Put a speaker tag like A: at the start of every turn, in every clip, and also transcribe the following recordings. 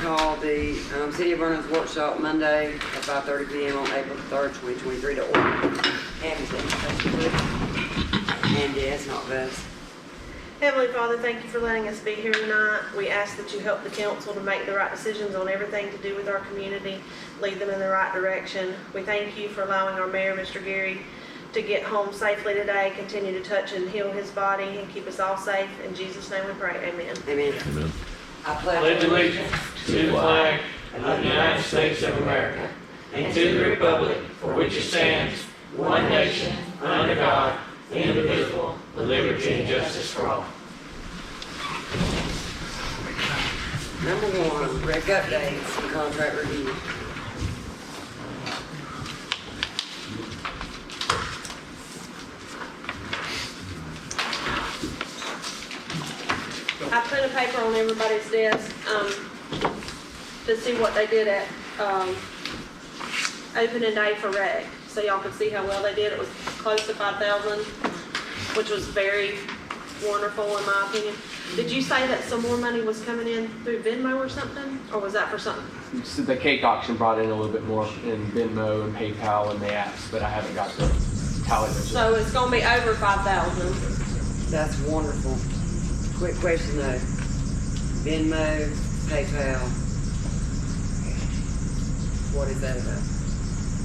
A: call the City of Vernon's workshop Monday at 5:30 p.m. on April 3rd, 2023 to order. Andy, it's not best.
B: Heavenly Father, thank you for letting us be here tonight. We ask that you help the council to make the right decisions on everything to do with our community, lead them in the right direction. We thank you for allowing our mayor, Mr. Gary, to get home safely today, continue to touch and heal his body, and keep us all safe. In Jesus' name we pray, amen.
A: Amen.
C: Amen.
A: I
D: Pledge allegiance to the flag of the United States of America and to the republic for which it stands, one nation, under God, indivisible, with liberty and justice for all.
A: Number 1, rec updates and contract review.
B: I put a paper on everybody's desk to see what they did at opening day for rec, so y'all could see how well they did. It was close to 5,000, which was very wonderful in my opinion. Did you say that some more money was coming in through Venmo or something, or was that for something?
E: So the cake auction brought in a little bit more in Venmo and PayPal and the apps, but I haven't got the tally.
B: So it's going to be over 5,000.
A: That's wonderful. Quick question though. Venmo, PayPal. What is that about?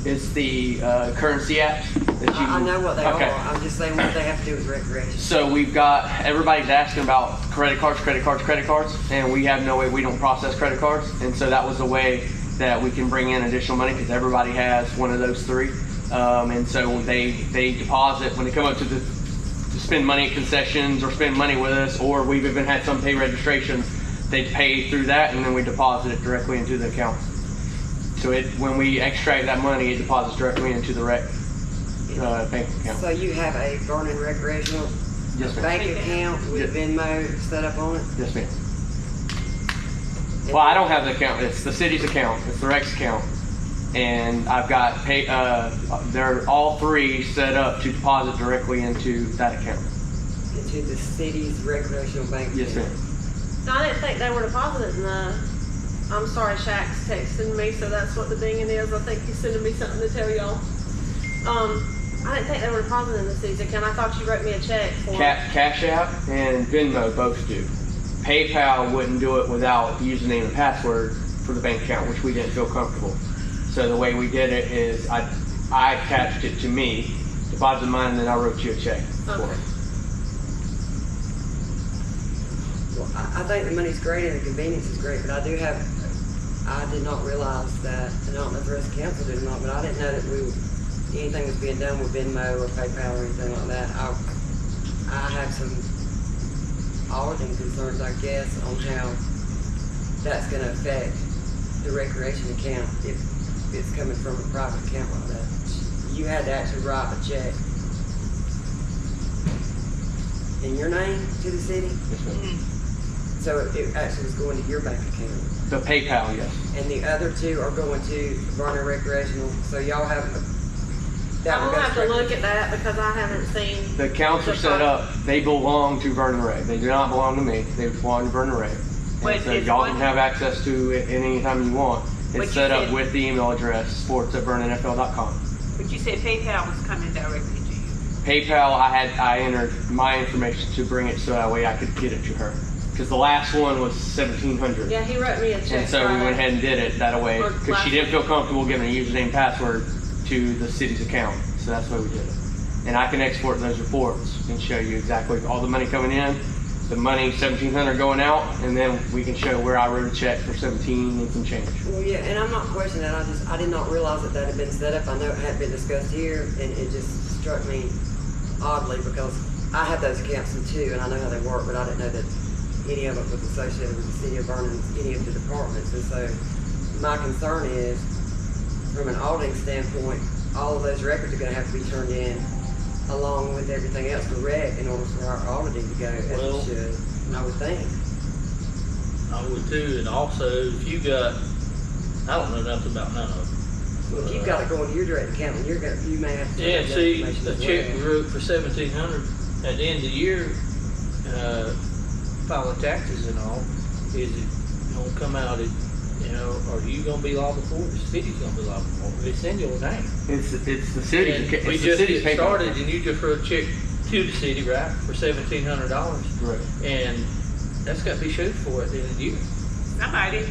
E: It's the currency app that you.
A: I know what they
E: Okay.
A: are. I'm just saying what they have to do with recreation.
E: So we've got, everybody's asking about credit cards, and we have no way, we don't process credit cards. And so that was a way that we can bring in additional money because everybody has one of those three. And so they deposit, when they come up to spend money at concessions or spend money with us, or we've even had some pay registrations, they pay through that and then we deposit it directly into the account. So when we extract that money, it deposits directly into the rec bank account.
A: So you have a Vernon recreational
E: Yes, ma'am.
A: bank account with Venmo set up on it?
E: Yes, ma'am. Well, I don't have the account. It's the city's account. It's the rec's account. And I've got they're all three set up to deposit directly into that account.
A: Into the city's recreational bank account?
E: Yes, ma'am.
B: No, I didn't think they were depositing the. I'm sorry, Shaq's texting me, so that's what the dinging is. I think he's sending me something to tell y'all. I didn't think they were depositing the city's account. I thought you wrote me a check for
E: Cash App and Venmo both do. PayPal wouldn't do it without username and password for the bank account, which we didn't feel comfortable. So the way we did it is I attached it to me, deposited mine, and then I wrote you a check for it.
A: Well, I think the money's great and the convenience is great, but I did not realize that, and I don't know if the rest of the council did or not, but I didn't know that anything was being done with Venmo or PayPal or anything like that. I have some auditing concerns, I guess, on how that's going to affect the recreation account if it's coming from a private account like that. You had to actually write a check in your name to the city?
E: Yes, ma'am.
A: So it actually was going to your bank account.
E: The PayPal, yes.
A: And the other two are going to Vernon Recreational. So y'all have
B: I'm gonna have to look at that because I haven't seen.
E: The accounts are set up. They belong to Vernon Ray. They do not belong to me. They belong to Vernon Ray.
F: Wait,
E: So
F: it's
E: y'all
F: what?
E: can have access to it any time you want.
F: But
E: It's
F: you
E: set up
F: said-
E: with the email address sports@vernonfl.com.
F: But you said PayPal was coming directly to you.
E: PayPal, I entered my information to bring it so that way I could get it to her. Because the last one was $1,700.
B: Yeah, he wrote me a check.
E: And so we went ahead and did it that way
B: Or
E: because she didn't feel comfortable giving a username and password to the city's account. So that's why we did it. And I can export those reports and show you exactly all the money coming in, the money $1,700 going out, and then we can show where I wrote a check for 17 and some change.
A: Well, yeah, and I'm not questioning that. I did not realize that had been set up. I know it had been discussed here, and it just struck me oddly because I have those accounts too, and I know how they work, but I didn't know that any of it was associated with the city of Vernon, any of the departments. And so my concern is, from an auditing standpoint, all of those records are going to have to be turned in along with everything else for rec in order for our auditing to go as it should, I would think.
D: I would too, and also if you got, I don't know nothing about none of them.
A: Well, if you've got it going to your direct account, then you may have to.
D: Yeah,
A: have that
D: see,
A: information
D: the
A: as
D: check
A: well.
D: we wrote for $1,700 at the end of the year, filing taxes and all, is it gonna come out at You know, are you gonna be liable for it? The city's gonna be liable for it. It's in your name.
E: It's the city.
D: And
E: It's
D: we
E: the
D: just
E: city's
D: get
E: paper.
D: started, and you just wrote a check to the city, right, for $1,700,
E: Right.
D: and that's got to be showed for at the end of the year.
F: Somebody.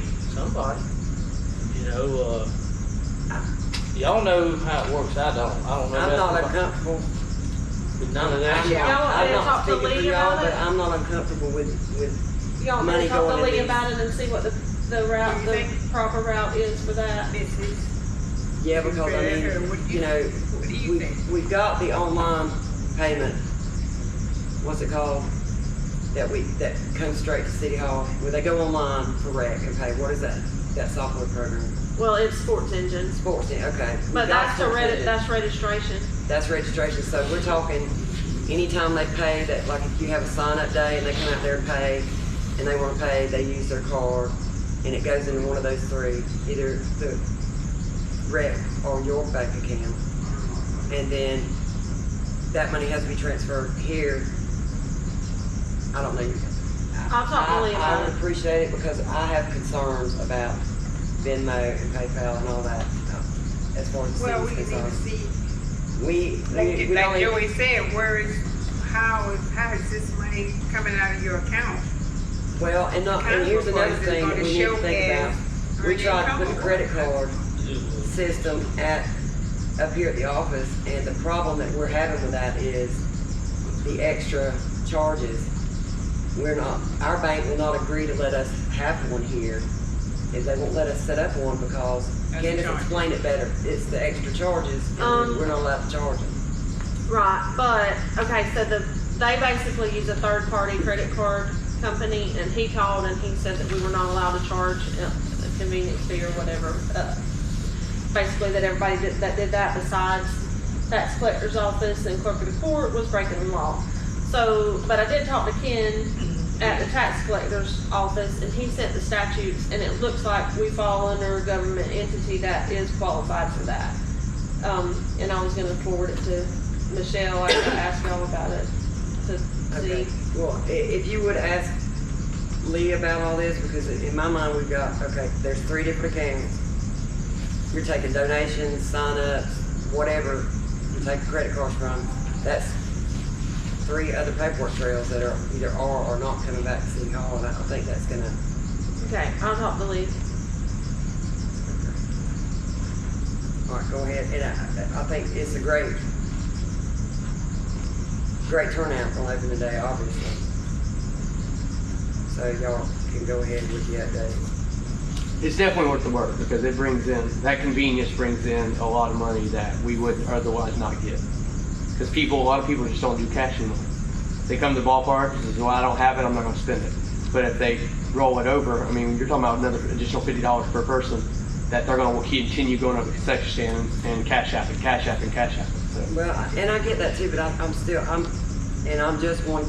D: You know, y'all know how it works. I don't know.
A: I'm
D: nothing
A: not
D: about-
A: uncomfortable.
D: with none of that.
B: Y'all want
A: I'm
B: me to
A: not
B: talk to
A: speaking for
B: Lee
A: y'all,
B: about
A: but
B: it?
A: I'm not uncomfortable with
B: Y'all want me
A: money
B: to talk to
A: going in
B: Lee
A: these.
B: about it and see what the route,
F: you
B: the
F: think?
B: proper route is for that?
F: This is,
A: Yeah, because I
F: Fair. What
A: mean,
F: do
A: you
F: you-
A: know,
F: what do you think?
A: we've got the online payment, what's it called? That comes straight to City Hall, where they go online for rec and pay. What is that software program?
B: Well, it's Sports Engine,
A: Sports, okay. We've
B: but
A: got
B: that's
A: Sports Engine.
B: that's registration.
A: That's registration, so we're talking, anytime they pay, that, like if you have a sign-up day and they come out there and pay, and they wanna pay, they use their card, and it goes into one of those three, either the rec or your bank account. And then that money has to be transferred here. I don't know.
B: I'll talk to Lee
A: I
B: about
A: would
B: it.
A: appreciate it because I have concerns about Venmo and PayPal and all that, as far as the
F: well, we
A: city's
F: need to
A: concerned.
F: see,
A: We
F: like
A: don't even-
F: Joey said, how is this money coming out of your account?
A: Well, and here's another thing that we need to think about. We tried to put a credit card system up here at the office, and the problem that we're having with that is the extra charges. Our bank will not agree to let us have one here. If they won't let us set up one because
F: That's
A: Candace
F: charge.
A: explained it better. It's the extra charges, and we're not allowed to charge them.
B: Right, but, okay, so they basically use a third-party credit card company, and he called and he said that we were not allowed to charge a convenience fee or whatever. Basically, that everybody that did that besides tax collector's office and clerk of the court was breaking the law. So, but I did talk to Ken at the tax collector's office, and he sent the statutes, and it looks like we fall under a government entity that is qualified for that. And I was gonna forward it to Michelle, I could ask y'all about it, to
A: Okay.
B: see.
A: Well, if you would ask Lee about all this, because in my mind, we've got, okay, there's 3 different accounts. You're taking donations, sign-ups, whatever you take credit cards from. That's 3 other paperwork trails that are either are or not coming back to City Hall, and I think that's gonna,
B: Okay, I'll talk to Lee.
A: all right, go ahead. And I think it's a great turnout on opening day, obviously. So y'all can go ahead with the update.
E: It's definitely worth the work because it brings in, that convenience brings in a lot of money that we would otherwise not get. Because a lot of people just don't do cash anymore. They come to the ballpark and say, well, I don't have it, I'm not gonna spend it. But if they roll it over, I mean, you're talking about another additional $50 per person that they're gonna continue going up the concession stand and cash out and cash out and cash out. So,
A: Well, and I get that too, but I'm just one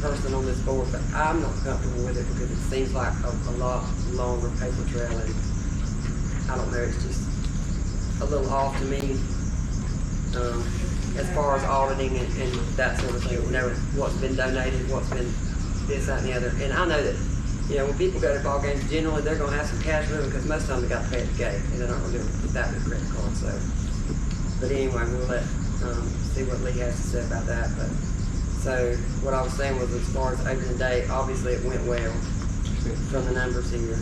A: person on this board, but I'm not comfortable with it because it seems like a lot longer paper trail, and I don't know, it's just a little off to me, as far as auditing and that sort of thing, knowing what's been donated, what's been this, that, and the other. And I know that, you know, when people go to ball games, generally they're gonna have some cash with them because most of them they got to pay at the gate, and they're not gonna do that with a credit card, so. But anyway, we'll let, see what Lee has to say about that, but, so, what I was saying was as far as opening day, obviously it went well from the numbers here.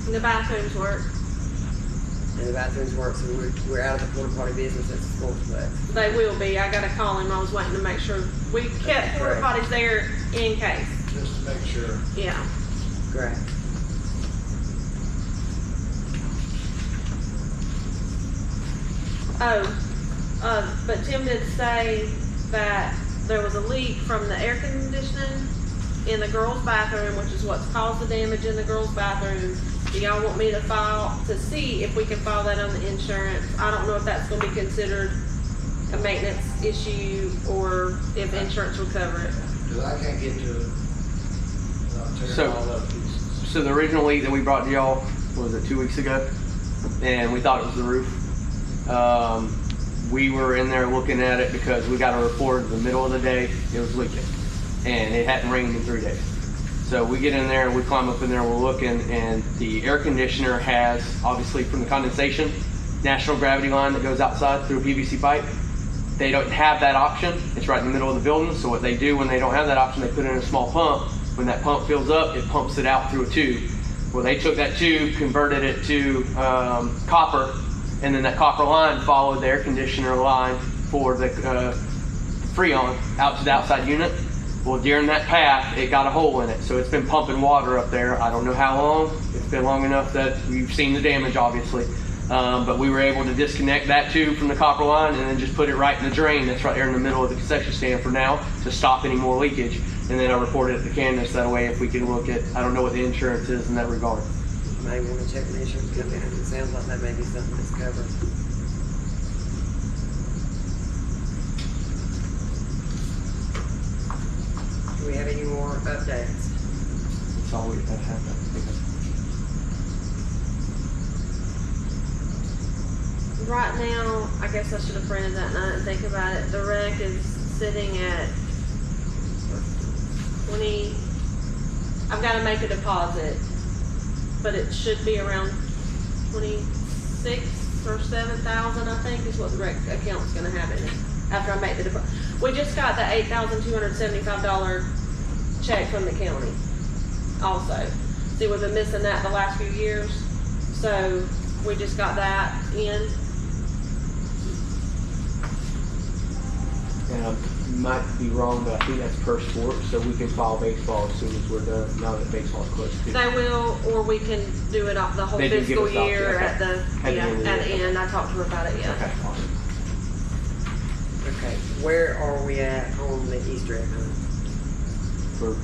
B: And the bathrooms work.
A: And the bathrooms work, so we're out of the porta potty business at the sportsplex.
B: They will be. I gotta call him. I was waiting to make sure. We kept porta
A: Great.
B: potties there in case.
C: Just to make sure.
B: Yeah.
A: Great.
B: But Tim did say that there was a leak from the air conditioning in the girls' bathroom, which is what's caused the damage in the girls' bathroom. Do y'all want me to file, to see if we can file that on the insurance? I don't know if that's gonna be considered a maintenance issue or if insurance will cover it.
C: Cause I can't get to it. Without tearing
E: So-
C: all up.
E: so the original leak that we brought to y'all, was it 2 weeks ago? And we thought it was the roof. We were in there looking at it because we got a report in the middle of the day, it was leaking. And it hadn't rained in 3 days. So we get in there, we climb up in there, we're looking, and the air conditioner has, obviously from the condensation, national gravity line that goes outside through a PVC pipe. They don't have that option. It's right in the middle of the building. So what they do when they don't have that option, they put in a small pump. When that pump fills up, it pumps it out through a tube. Well, they took that tube, converted it to copper, and then that copper line followed the air conditioner line for the Freon out to the outside unit. Well, during that path, it got a hole in it, so it's been pumping water up there. I don't know how long. It's been long enough that we've seen the damage, obviously. But we were able to disconnect that tube from the copper line and then just put it right in the drain that's right there in the middle of the concession stand for now to stop any more leakage. And then I reported it to Candace that way if we can look at, I don't know what the insurance is in that regard.
A: You may want to check the insurance company. It sounds like that may be something that's covered. Do we have any more updates?
E: That's all we have happened.
B: Right now, I guess I should have printed that night and think about it. The rec is sitting at 20. I've got to make a deposit, but it should be around 26 or 7,000. I think is what the rec account's going to have in it after I make the deposit. We just got the $8,275 check from the county. Also, see, we've been missing that the last few years, so we just got that in.
E: And I might be wrong, but I think that's per sport, so we can file baseball as soon as we're done, now that baseball's close.
B: They will, or we can do it off the whole
E: They can give
B: fiscal
E: us option,
B: year
E: okay.
B: at the end. I talked to her about it, yeah.
E: Okay, awesome.
A: Okay, where are we at on the Easter egg hunt?
E: We're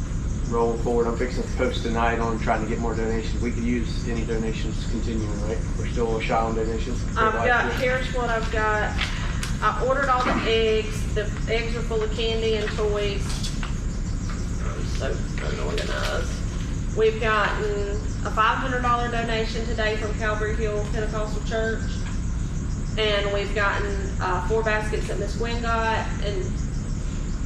E: rolling forward. I'm fixing to post tonight on trying to get more donations. We could use any donations continuing, right? We're still shy on donations.
B: Here's what I've got. I ordered all the eggs. The eggs are full of candy and toys. I'm so unorganized. We've gotten a $500 donation today from Calvary Hill Pentecostal Church. And we've gotten 4 baskets that Miss Gwen got and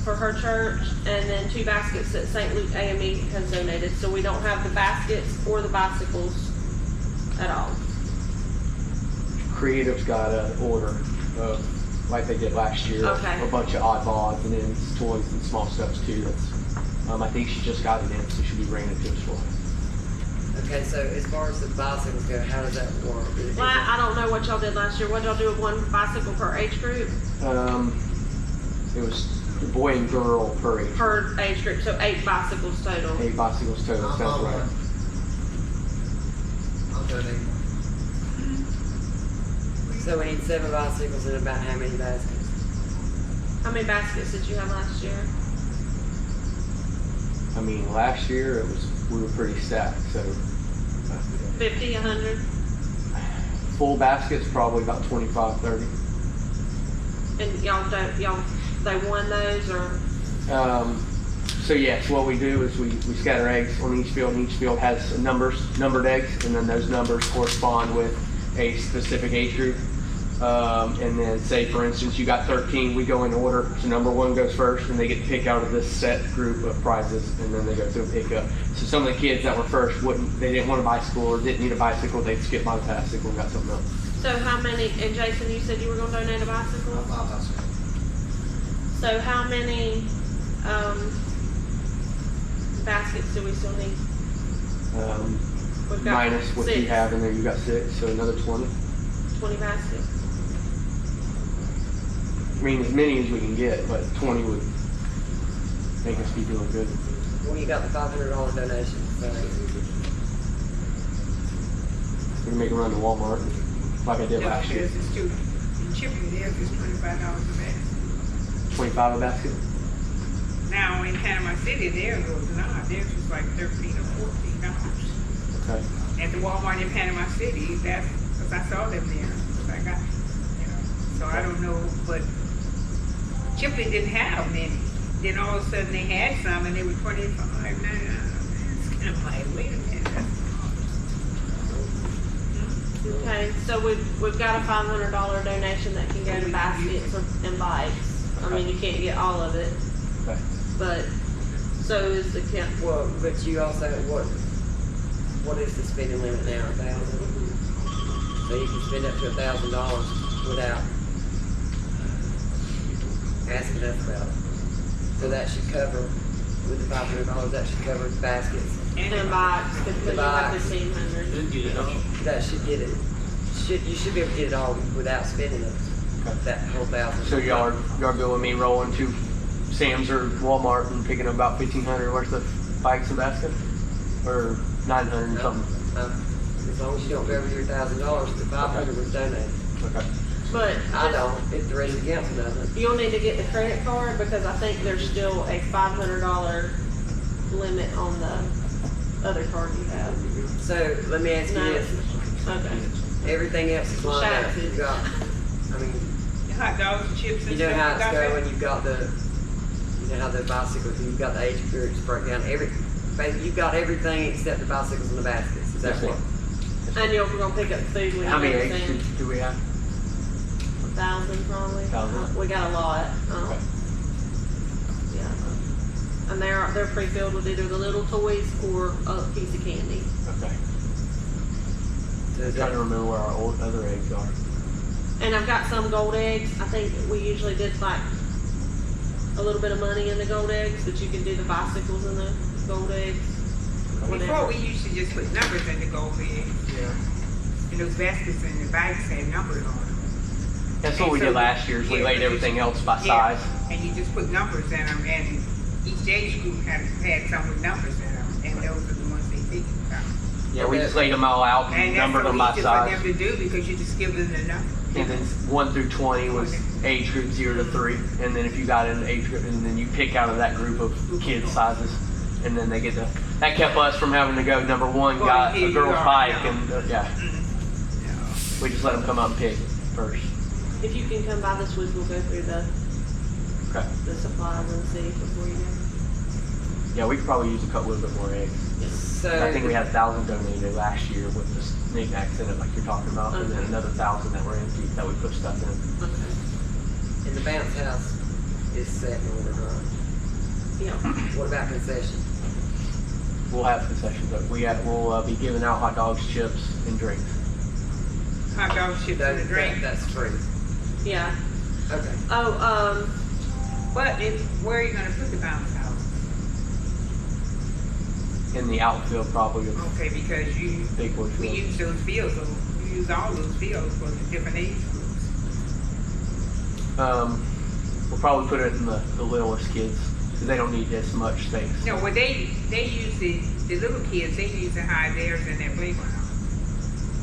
B: for her church, and then 2 baskets that St. Luke AME has donated. So we don't have the baskets or the bicycles at all.
E: Creative's got an order of, like they did last year,
B: Okay.
E: a bunch of oddballs and then toys and small stuff too. That's, I think she just got it in, so she'll be bringing it to us for us.
A: Okay, so as far as the bicycles go, how does that work?
B: Well, I don't know what y'all did last year. What y'all do with 1 bicycle per age group?
E: It was boy and girl per age.
B: Per age group, so 8 bicycles total.
E: 8 bicycles total, sounds right.
C: I'm donating.
A: So we need 7 bicycles and about how many baskets?
B: How many baskets did you have last year?
E: I mean, last year we were pretty stacked, so
B: 50, 100?
E: full baskets probably about 25, 30.
B: And they won those or?
E: So yes, what we do is we scatter eggs on each field, and each field has numbered eggs, and then those numbers correspond with a specific age group. And then say, for instance, you got 13, we go in order. So number 1 goes first, and they get to pick out of this set group of prizes, and then they go through and pick up. So some of the kids that were first they didn't want a bicycle or didn't need a bicycle, they'd skip by the bicycle and got something else.
B: So how many, and Jason, you said you were gonna donate a bicycle?
C: I'm not bicycle.
B: So how many, baskets do we still need? We've got
E: Minus what
B: 6.
E: you have in there, you got 6, so another 20.
B: 20 baskets.
E: I mean, as many as we can get, but 20 would make us be doing good.
A: Well, you got the $500 donation, so
E: We can make a run to Walmart, like I did last year.
F: It's too, in Chipley, theirs is $25 a bag.
E: 25 a basket.
F: Now, in Panama City, theirs was not, theirs was like $13 or $14.
E: Okay.
F: At the Walmart in Panama City, that's, because I saw them there, because I got, so I don't know, but Chipley didn't have many. Then all of a sudden they had some and they were 25. Now, it's kind of like, wait a minute, that's
B: Okay, so we've got a $500 donation that can go to baskets and bikes. I mean, you can't get all of it,
E: Okay.
B: but So is the count,
A: Well, but you also, what is the spending limit now, $1,000? So you can spend up to $1,000 without asking us about it. So that should cover, with the $500, that should cover the baskets.
B: and bikes, because you have
A: bikes.
B: 1,500.
D: Didn't get it all.
A: That should get it, you should be able to get it all without spending it, that whole $1,000.
E: So y'all go with me rolling to Sam's or Walmart and picking up about 1,500 worth of bikes and baskets? Or 900 and something?
A: As long as you don't go over your $1,000, the $500 was donated.
E: Okay.
B: But
A: I don't, if the rest of the council doesn't.
B: you'll need to get the credit card, because I think there's still a $500 limit on the other card you have.
A: So, let me ask you
B: No.
A: this,
B: Okay.
A: everything else is lined up,
B: Shacks is-
A: you got, I mean,
F: The hot dogs and chips
A: you
F: and
A: know
F: stuff.
A: how
F: you
A: it's
F: got
A: going,
F: that?
A: you've got you know how the bicycles, you've got the age groups breakdown, you've got everything except the bicycles and the baskets, is that
E: Yes,
A: what?
B: And you're gonna pick up food when
E: How
B: you
E: many
B: go to
E: eggs
B: Sam's.
E: do we have?
B: 1,000 probably.
E: 1,000?
B: We got a lot.
E: Okay.
B: Yeah. And they're pre-filled with either the little toys or a piece of candy.
E: Okay.
A: So
E: I'm
A: is
E: trying
A: that,
E: to remember where our old other eggs are.
B: And I've got some gold eggs. I think we usually did like a little bit of money in the gold eggs, but you can do the bicycles and the gold eggs.
F: Before,
B: Whatever.
F: we used to just put numbers in the gold eggs.
E: Yeah.
F: And those baskets and the bikes had numbers on them.
E: That's what we did last year, is we laid everything else by size.
F: And you just put numbers in them, and each age group had some with numbers in them, and those are the ones they picked about.
E: Yeah, we just laid them all out and
F: And that's
E: numbered them by
F: so easy for
E: size.
F: them to do, because you just give them the number.
E: And then 1 through 20 was age group 0 to 3. And then if you got an age group, and then you pick out of that group of kids sizes. And then they get to, that kept us from having to go, number 1
F: Well,
E: got
F: here
E: a
F: you
E: girl's
F: are
E: bike,
F: now.
E: and yeah, we just let them come up and pick first.
B: If you can come by this week, we'll go through
E: Okay.
B: the supplies and see before you go.
E: Yeah, we could probably use a couple little bit more eggs.
A: so.
E: I think we had 1,000 donated last year with the knickknacks in it, like you're talking about, and then
B: Okay.
E: another 1,000 that were empty that we put stuff in.
B: Okay.
A: And the bounce house is set in order, right?
B: Yeah.
A: What about concessions?
E: We'll have concessions, but we'll be giving out hot dogs, chips, and drinks.
F: Hot dog, chips, and a drink.
A: That's free.
B: Yeah.
A: Okay.
B: Oh,
F: But where are you gonna put the bounce house?
E: In the outfield, probably of
F: Okay, because
E: big boy
F: we
E: field.
F: use those fields, we use all those fields for the different age groups.
E: We'll probably put it in the littlest kids, because they don't need as much space.
F: No, well, they use the little kids, they use to hide theirs in their playground.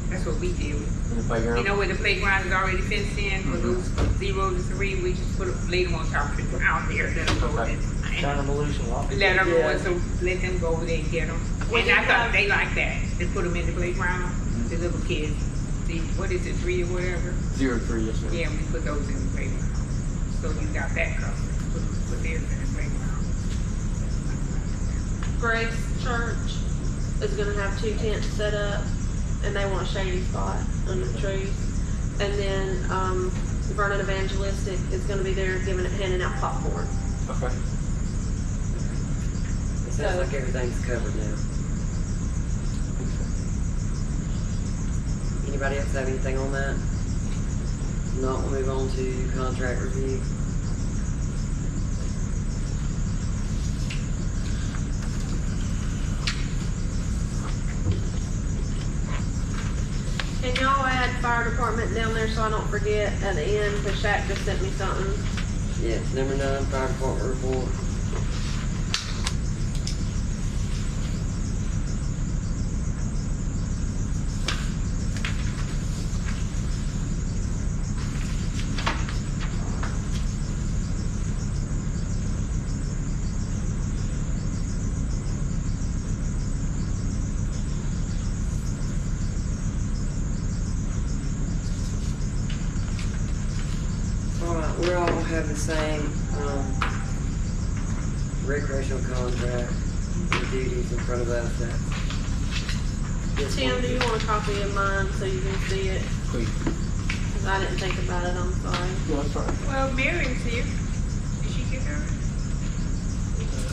F: That's what we do.
E: In the playground.
F: You know where the playground is already fenced in for those 0 to 3, we just lay them on top of the ground there, let them go
E: Okay.
F: and
D: Turn them loose and walk.
F: let them
A: Yeah.
F: go, so let them go over there and get them.
B: Well,
F: And
B: you
F: I thought
B: have-
F: they like that, they put them in the playground, the little kids. See, what is it, 3 or whatever?
E: 0 to 3, yes, ma'am.
F: Yeah, we put those in the playground. So you got that covered, put theirs in the playground.
B: Grace Church is gonna have 2 tents set up, and they want a shady spot under the trees. And then, Vernon Evangelistic is gonna be there handing out popcorn.
E: Okay.
A: It sounds like everything's covered now. Anybody else have anything on that? If not, we'll move on to contract review.
B: Can y'all add fire department down there so I don't forget at the end, because Shaq just sent me something.
A: Yes, number 9, fire department report. Alright, we all have the same, recreational contract and duties in front of us.
B: Tim, do you want a copy of mine so you can see it?
E: Please.
B: Because I didn't think about it, I'm sorry.
E: No, that's all right.
F: Well, Mary's here. Did she get her?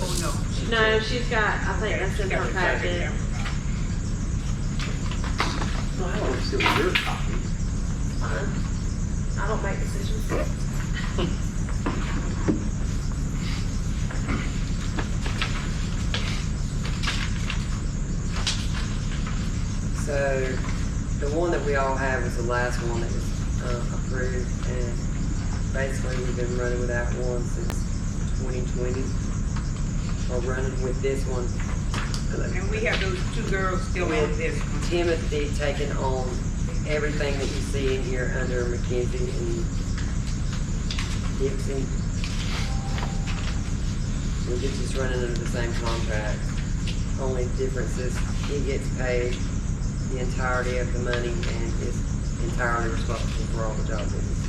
F: Oh, no, she
C: it
B: No,
C: too?
B: she's got, I think that's in her packet.
E: Well, I want to steal your copy.
B: I don't make decisions.
A: So, the one that we all have is the last one that was approved, and basically we've been running with that one since 2020. Or running with this one.
F: And we have those two girls still on this one.
A: Timothy taking on everything that you see in here under McKenzie and Dixie. We're just running under the same contract. Only difference is he gets paid the entirety of the money and is entirely responsible for all the job duties.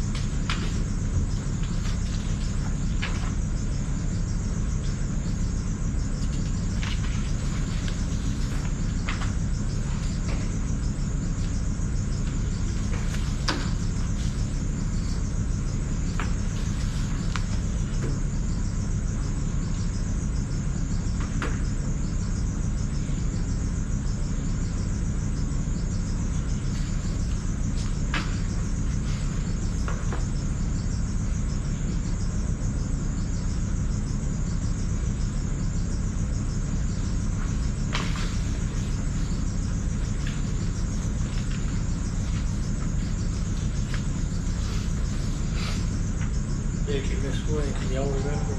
C: Vicky, Miss Wayne, can y'all remember?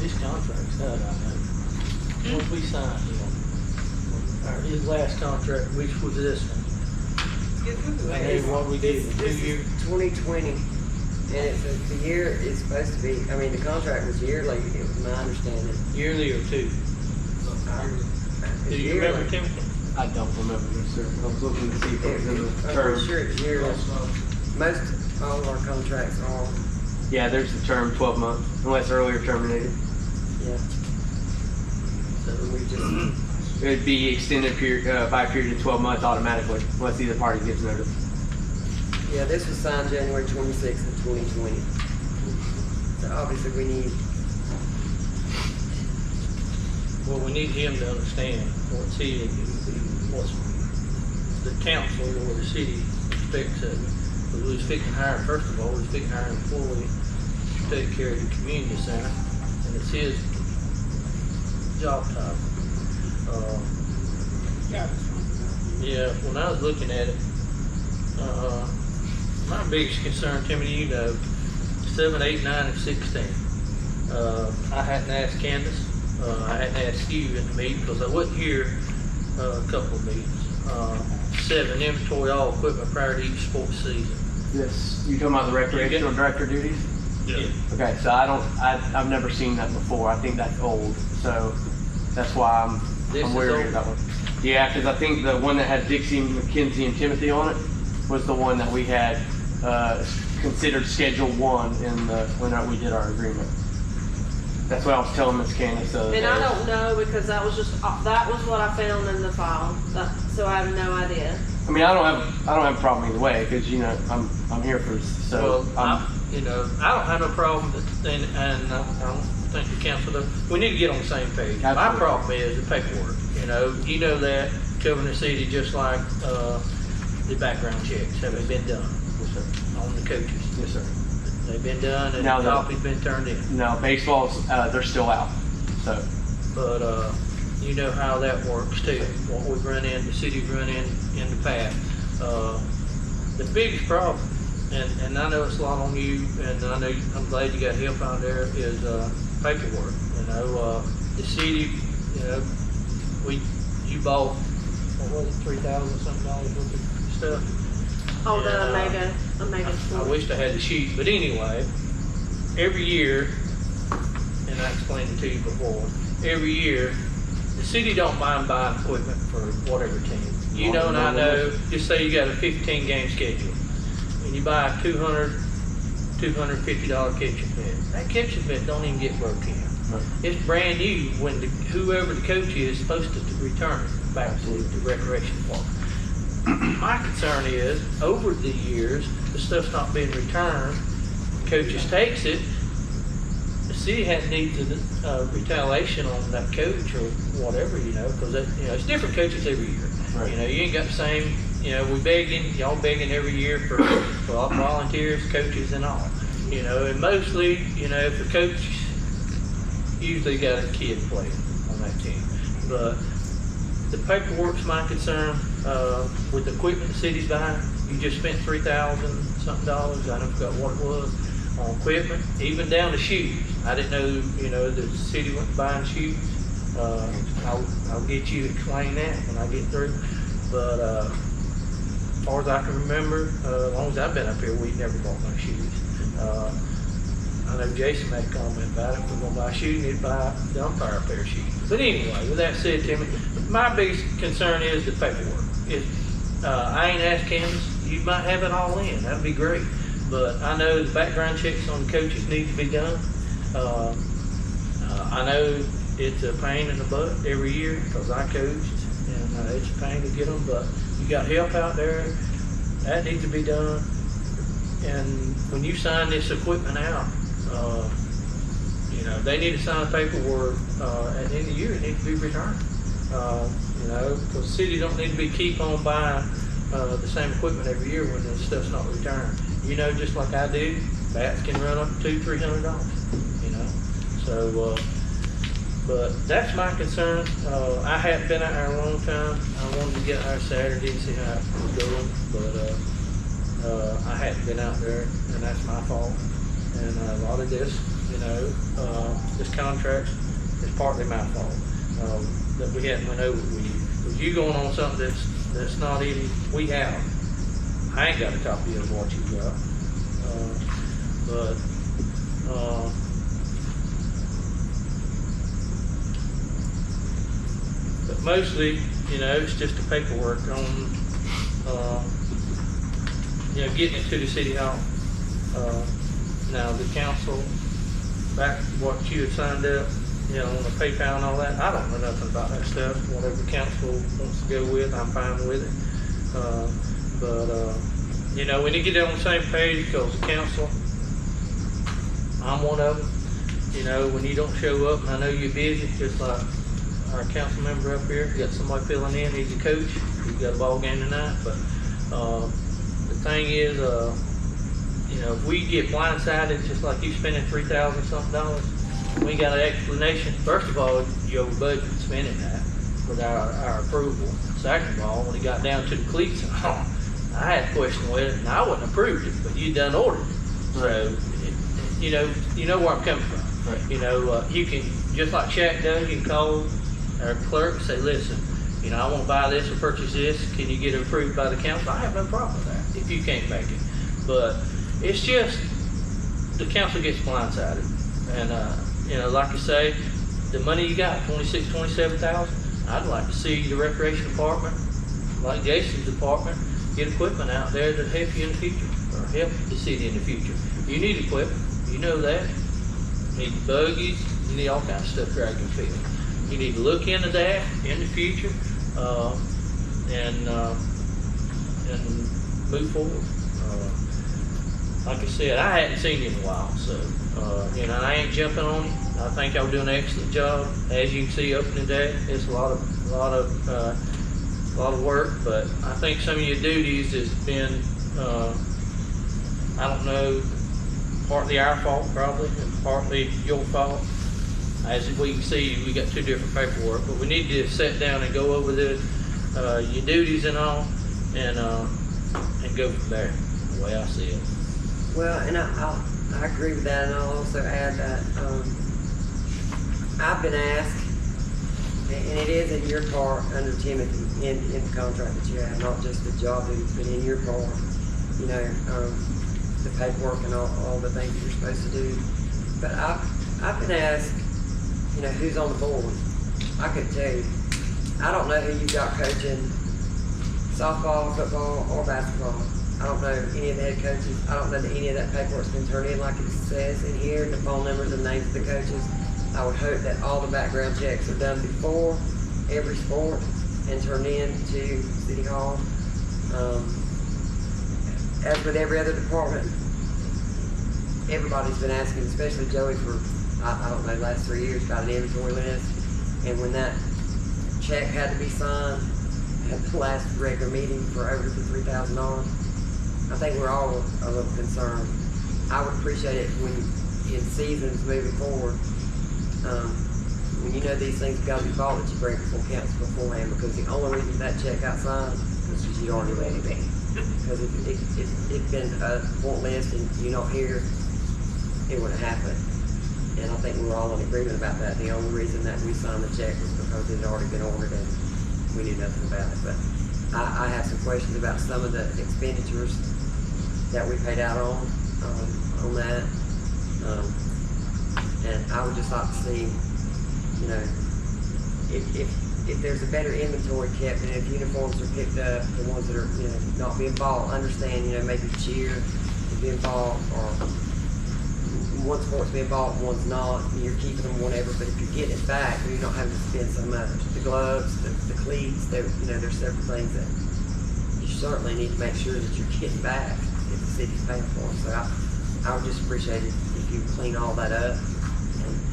C: These contracts, I know. Once we signed, his last contract, which was this one? And then what we did,
A: This
C: 2 years.
A: is 2020, and it's the year is supposed to be, I mean, the contract was yearly, it was my understanding.
C: Yearly or two?
A: It's
C: Do you remember,
A: yearly.
C: Timothy?
E: I don't remember this, sir. I was looking to see if it was in the
A: I'm
E: term.
A: pretty sure it's yearly. Most, all of our contracts are,
E: Yeah, there's the term 12 months, unless earlier terminated.
A: yeah. So we just,
E: It would be extended period, by a period of 12 months automatically, unless either party gives notice.
A: yeah, this was signed January 26th of 2020. So obviously we need,
C: Well, we need him to understand what's the council or the city expects of him. Because we was fixing to hire, first of all, we was fixing to hire an employee to take care of the community center, and it's his job title. Yeah, when I was looking at it, my biggest concern, Timothy, 7, 8, 9, and 16. I hadn't asked Candace, I hadn't asked you in the meeting because I wasn't here a couple of meetings. 7, inventory all equipment prior to each sports season.
E: Yes. You talking about the recreational director duties?
C: Yeah.
E: Okay, so I've never seen that before. I think that's old, so that's why
C: This
E: I'm
C: is
E: wary
C: old.
E: of that one. Yeah, because I think the one that had Dixie, McKenzie, and Timothy on it was the one that we had considered Schedule 1 when we did our agreement. That's what I was telling Miss Candace.
B: And I don't know because that was what I found in the file, so I have no idea.
E: I mean, I don't have a problem either way because I'm here for this. So
C: Well, I don't have no problem, and I don't think the council does. We need to get on the same page. My
E: Absolutely.
C: problem is the paperwork, you know that, covering the city just like, the background checks, have they been done
E: yes, sir.
C: on the coaches?
E: Yes, sir.
C: They've been done and
E: Now
C: the
E: the-
C: copy's been turned in.
E: No, baseball's they're still out. So
C: But, you know how that works too, what we've run in, the city's run in the past. The biggest problem, and I know it's a lot on you, and I'm glad you got help out there, is, paperwork. The city, you bought, what was it, $3,000 something worth of stuff?
B: Oh, the
C: Yeah.
B: Omega
C: I
B: sport.
C: wished I had the sheet, but anyway, every year, and I explained it to you before, every year, the city don't mind buying equipment for whatever team. You know, and I know, just say you got a 15-game schedule, and you buy a $250 kitchen bed. That kitchen bed don't even get broke in.
E: No.
C: It's brand new when whoever the coach is supposed to return it back to the recreation department. My concern is, over the years, the stuff's not being returned, coaches takes it, the city needs a retaliation on that coach or whatever, you know, because it's different coaches every year.
E: Right.
C: You know, you ain't got the same. You know, y'all begging every year for volunteers, coaches, and all. You know, and mostly, you know, if the coach usually got a kid playing on that team, but the paperwork's my concern. With the equipment the city's buying, you just spent $3,000 something. I don't forgot what it was on equipment, even down to shoes. I didn't know, you know, the city went buying shoes. I'll get you to explain that when I get through. But as far as I can remember, as long as I've been up here, we've never bought no shoes. I know Jason made a comment about it. If we're gonna buy shoes, we need to buy the umpire a pair of shoes. But anyway, with that said, Timmy, my biggest concern is the paperwork. I ain't asked Candace, you might have it all in, that'd be great. But I know the background checks on the coaches need to be done. I know it's a pain in the butt every year because I coached, and it's a pain to get them, but you got help out there, that needs to be done. And when you sign this equipment out, you know, they need to sign paperwork at the end of the year, it needs to be returned. You know, because the city don't need to be keep on buying the same equipment every year when the stuff's not returned. You know, just like I do, bats can run up to $200-300, you know. So, but that's my concern. I hadn't been out there a long time. I wanted to get out Saturday and see how it was going, but I hadn't been out there, and that's my fault. And a lot of this, you know, this contract is partly my fault. That we hadn't went over with you. Because you going on something that's not even, we have. I ain't got a copy of what you got. But mostly, you know, it's just the paperwork on, you know, getting it to the city hall. Now the council, back what you had signed up, you know, on the PayPal and all that, I don't know nothing about that stuff. Whatever council wants to go with, I'm fine with it. You know, we need to get on the same page because the council, I'm one of them. You know, when you don't show up, and I know you're busy, just like our council member up here, you got somebody filling in, he's a coach, he's got a ball game tonight, but the thing is, you know, if we get blindsided, just like you spending $3,000 something, we got an explanation. First of all, you over budget spending that without our approval. Second of all, when it got down to the cleats and all, I had a question with it, and I wouldn't approved it, but you done ordered it. So, you know where I'm coming from.
E: Right.
C: You know, you can, just like Shaq does, you can call our clerk and say, listen, you know, I want to buy this or purchase this. Can you get it approved by the council? I have no problem with that if you can't make it. But it's just the council gets blindsided. And, you know, like I say, the money you got, $27,000, I'd like to see the recreation department, like Jason's department, get equipment out there to help you in the future, or help the city in the future. You need equipment, you know that. You need buggies, you need all kinds of stuff dragging field. You need to look into that in the future, and move forward. Like I said, I hadn't seen you in a while, so you know, I ain't jumping on you. I think y'all doing an excellent job. As you can see, opening day, it's a lot of work, but I think some of your duties has been, I don't know, partly our fault probably, and partly your fault. As we can see, we got two different paperwork, but we need to sit down and go over your duties and all, and go from there, the way I see it.
A: Well, and I agree with that, and I'll also add that I've been asked, and it is in your part under Timothy, in the contract that you have, not just the job duties, but in your part, you know, the paperwork and all the things that you're supposed to do. But I've been asked, you know, who's on the board. I couldn't tell you. I don't know who you got coaching softball, football, or basketball. I don't know any of the head coaches. I don't know that any of that paperwork's been turned in like it says in here, the phone numbers and names of the coaches. I would hope that all the background checks are done before every sport and turned in to City Hall. As with every other department, everybody's been asking, especially Joey, for I don't know, last 3 years, got an inventory list. And when that check had to be signed at the last regular meeting for over the $3,000, I think we're all a little concerned. I would appreciate it when, in seasons moving forward, when you know these things gotta be bought, that you bring it before council beforehand, because the only reason that check got signed is because you already let it be. Because if it'd been a want list and you're not here, it wouldn't happen. And I think we're all in agreement about that. The only reason that we signed the check was because it had already been ordered and we knew nothing about it. But I have some questions about some of the expenditures that we paid out on that. And I would just like to see, you know, if there's a better inventory kept, and if uniforms are picked up, the ones that are, you know, not being bought, understand, you know, maybe cheer is being bought, or one sport's being bought, one's not, and you're keeping them, whatever. But if you're getting it back, you're not having to spend so much. The gloves, the cleats, you know, there's several things that you certainly need to make sure that you're getting back if the city's paying for them. So I would just appreciate it if you clean all that up.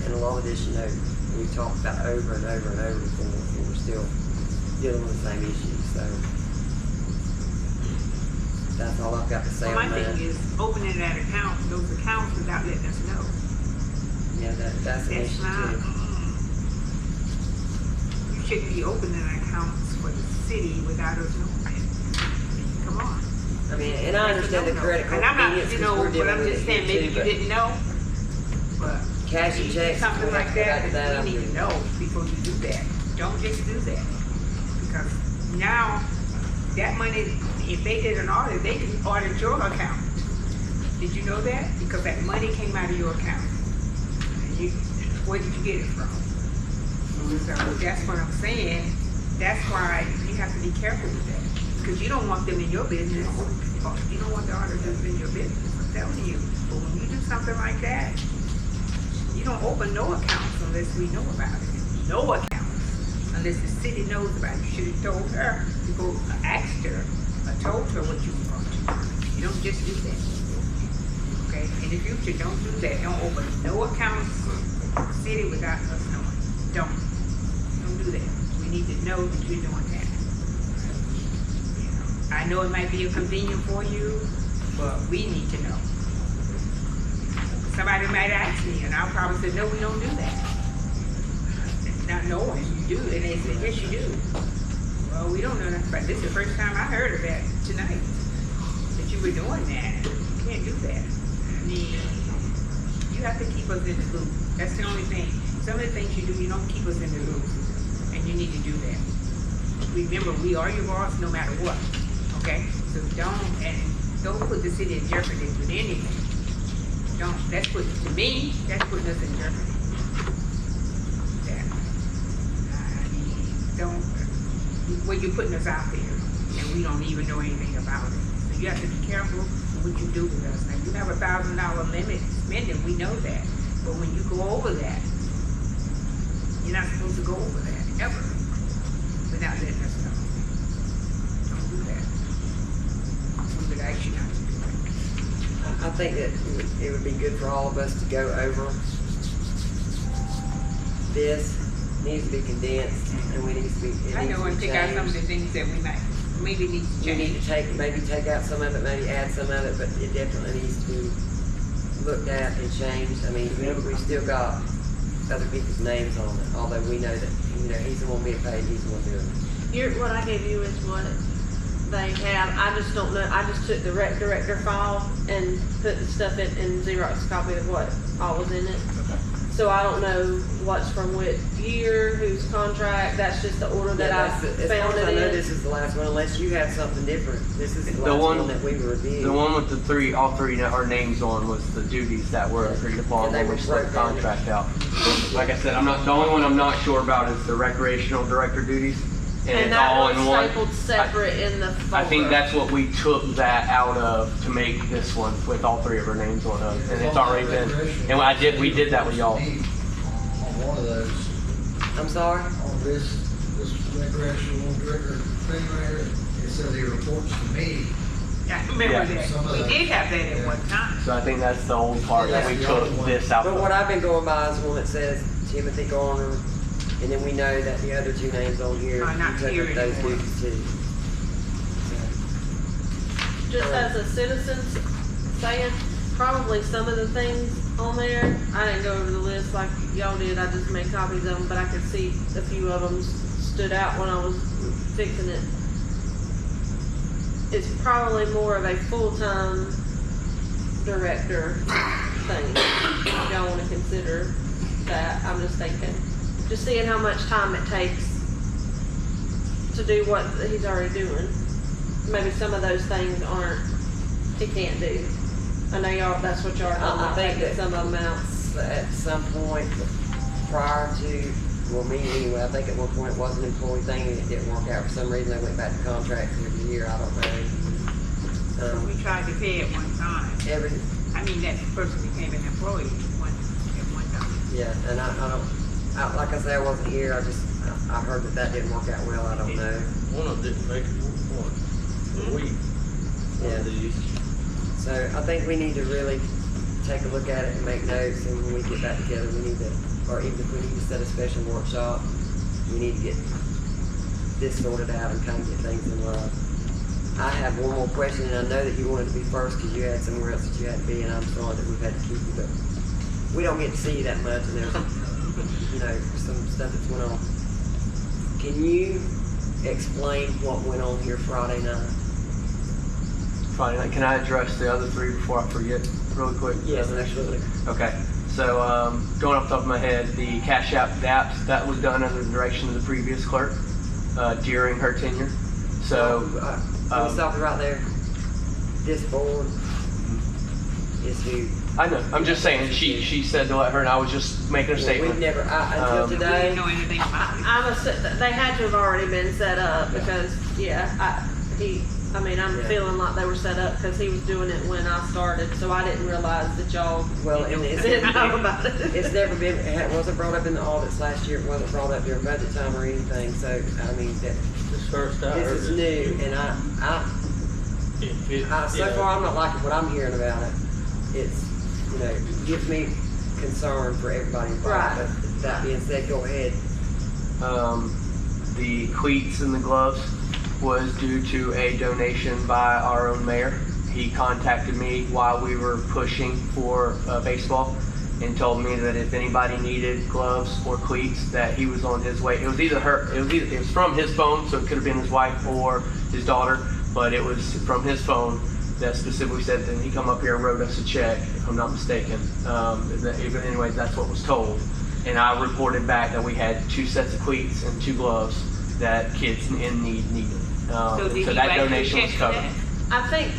A: And a lot of this, you know, we talked about over and over and over before, and we're still dealing with the same issues. So that's all I've got to say
F: Well,
A: on
F: my
A: that.
F: thing is opening that account, those accounts without letting us know.
A: Yeah, that's an
F: That's
A: issue
F: not,
A: too.
F: you shouldn't be opening accounts for the city without us knowing it. Come on.
A: I mean, and I understand the credit card
F: And I'm not,
A: convenience,
F: you
A: 'cause
F: know,
A: we're
F: but
A: dealing
F: I'm
A: with
F: just
A: it
F: saying,
A: here
F: maybe
A: too,
F: you
A: but
F: didn't know, but.
A: cash and
F: you do
A: checks,
F: something
A: we have
F: like
A: to go back
F: that,
A: to that.
F: you need to know before you do that. Don't just do that. Because now, that money, if they did an audit, they can audit your account. Did you know that? Because that money came out of your account. And where did you get it from? So that's what I'm saying. That's why you have to be careful with that. Because you don't want them in your business. You don't want the auditors in your business. I'm telling you. But when you do something like that, you don't open no accounts unless we know about it. No accounts. Unless the city knows about it. You should have told her to go ask her or told her what you were going to do. You don't just do that. Okay? In the future, don't do that. Don't open no accounts for the city without us knowing. Don't do that. We need to know that you're doing that. You know, I know it might be inconvenient for you, but we need to know. Somebody might ask me, and I'll probably say, no, we don't do that. Not knowing you do, and they say, yes, you do. Well, we don't know that, but this is the first time I heard of that tonight, that you were doing that. You can't do that. I mean, you have to keep us in the loop. That's the only thing. Some of the things you do, you don't keep us in the loop, and you need to do that. Remember, we are your boss no matter what, okay? So don't put the city in jeopardy with anything. To me, that's putting us in jeopardy. Well, you're putting us out there, and we don't even know anything about it. So you have to be careful what you do with us. Now, you have $1,000 limit spending, we know that. But when you go over that, you're not supposed to go over that, ever, without letting us know. Don't do that. We would ask you not to do it.
A: I think that it would be good for all of us to go over this. Needs to be condensed, and we need to be.
F: I know, and take out some of the things that we might, maybe need to
A: You need
F: change.
A: to maybe take out some of it, maybe add some of it, but it definitely needs to be looked at and changed. I mean, we still got other people's names on it, although we know that, you know, he's the one being paid, he's the one doing it.
B: What I gave you is what they have. I just don't know. I just took the rec director file and put the stuff in Xerox copy of what all was in it. So I don't know what's from what year, whose contract. That's just the order that I
A: As far
B: found
A: as I
B: it
A: know,
B: in.
A: this is the last one, unless you have something different. This is the last
E: one-
A: one that we reviewed.
E: The one with all three that our names on was the duties that were agreed upon
A: And they
E: when we
A: were
E: split the
A: broken.
E: contract out. Like I said, the only one I'm not sure about is the recreational director duties. And it's
B: that
E: all
B: was
E: in one.
B: stapled separate in the folder.
E: I think that's what we took that out of to make this one with all three of our names on it. And it's already been, and we did that with y'all.
G: On one of those,
A: I'm sorry?
G: on this recreational director thing right here, it says he reports to me,
F: I remember
E: Yeah.
F: that. We did have that at one time.
E: So I think that's the old part that we took this out
A: But what
E: of.
A: I've been going by is one that says Timothy Garner, and then we know that the other two names on here,
F: Are not
A: you took
F: here
A: up those
F: anymore.
A: duties too.
B: Just as a citizen saying, probably some of the things on there, I didn't go over the list like y'all did, I just made copies of them, but I could see a few of them stood out when I was fixing it. It's probably more of a full-time director thing, if y'all wanna consider that. I'm just thinking, just seeing how much time it takes to do what he's already doing. Maybe some of those things he can't do. I know y'all, that's what y'all are talking
A: I
B: about,
A: think
B: taking
A: that
B: some of them out.
A: at some point prior to, well, me anyway, I think at one point it was an employee thing and it didn't work out for some reason. They went back to contracts every year, I don't know.
F: We tried to pay at one time. I mean, that person became an employee at one time.
A: Yeah, and I don't, like I say, I wasn't here, I heard that didn't work out well, I don't know.
C: One of them didn't make it a week. One of these.
A: So I think we need to really take a look at it and make notes, and when we get back together, we need to, or even if we need to set a special workshop, we need to get this sorted out and kind of get things in line. I have one more question, and I know that you wanted to be first because you had somewhere else that you had to be, and I'm sorry that we've had to keep you, but we don't get to see you that much, and there's, some stuff that's went on. Can you explain what went on here Friday night?
E: Friday night. Can I address the other three before I forget really quick?
A: Yes, absolutely.
E: Okay. So going off the top of my head, the Cash App DAPS, that was done under the direction of the previous clerk during her tenure. So
A: Can we stop it right there? This board is who.
E: I know. I'm just saying. She said to let her, and I was just making a statement.
A: We've never, until
F: We
A: today.
F: didn't know anything about it.
B: They had to have already been set up because, I'm
A: Yeah.
B: feeling like they were set up because he was doing it when I started, so I didn't realize that y'all
A: Well, and it's
B: didn't know about it.
A: It's never been, it wasn't brought up in the audits last year, it wasn't brought up during budget time or anything, so, I mean,
C: This first I
A: this
C: heard
A: is
C: it.
A: new, and so far, I'm not liking what I'm hearing about it. It's, gives me concern for everybody involved,
B: Right.
A: but that being said, go ahead.
E: The cleats and the gloves was due to a donation by our own mayor. He contacted me while we were pushing for baseball and told me that if anybody needed gloves or cleats, that he was on his way. It was from his phone, so it could have been his wife or his daughter, but it was from his phone that specifically said that he come up here and wrote us a check, if I'm not mistaken. Anyways, that's what was told. And I reported back that we had 2 sets of cleats and 2 gloves that kids in need needed.
F: So did
E: So
F: he
E: that
F: write you a
E: donation
F: check
E: was
F: for
E: covered.
F: that?
B: I think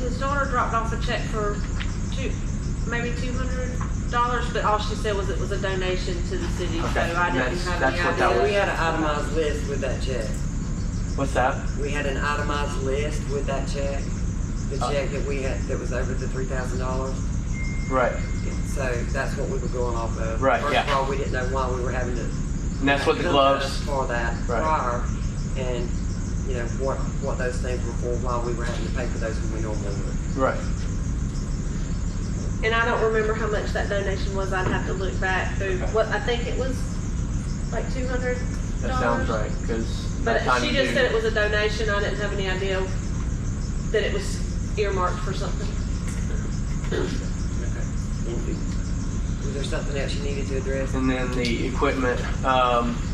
B: his daughter dropped off a check for maybe $200, but all she said was it was a donation to the city, so
E: Okay,
B: I didn't
E: that's-
B: have
E: that's
B: any
E: what that
B: idea.
A: We had an itemized list with that check.
E: What's that?
A: We had an itemized list with that check, the check that we had, that was over the $3,000.
E: Right.
A: So that's what we were going off of.
E: Right,
A: First
E: yeah.
A: of all, we didn't know why we were having to.
E: And that's what the
A: come
E: gloves,
A: to us For that
E: Right.
A: prior, and, what those things were for, why we were having to pay for those when we normally would.
E: right.
B: And I don't remember how much that donation was, I'd have to look back through,
E: Okay.
B: I think it was like $200.
E: That sounds right, because
B: But she just said it was a donation, I didn't have any idea that it was earmarked for something.
A: Was there something else you needed to address?
E: And then the equipment,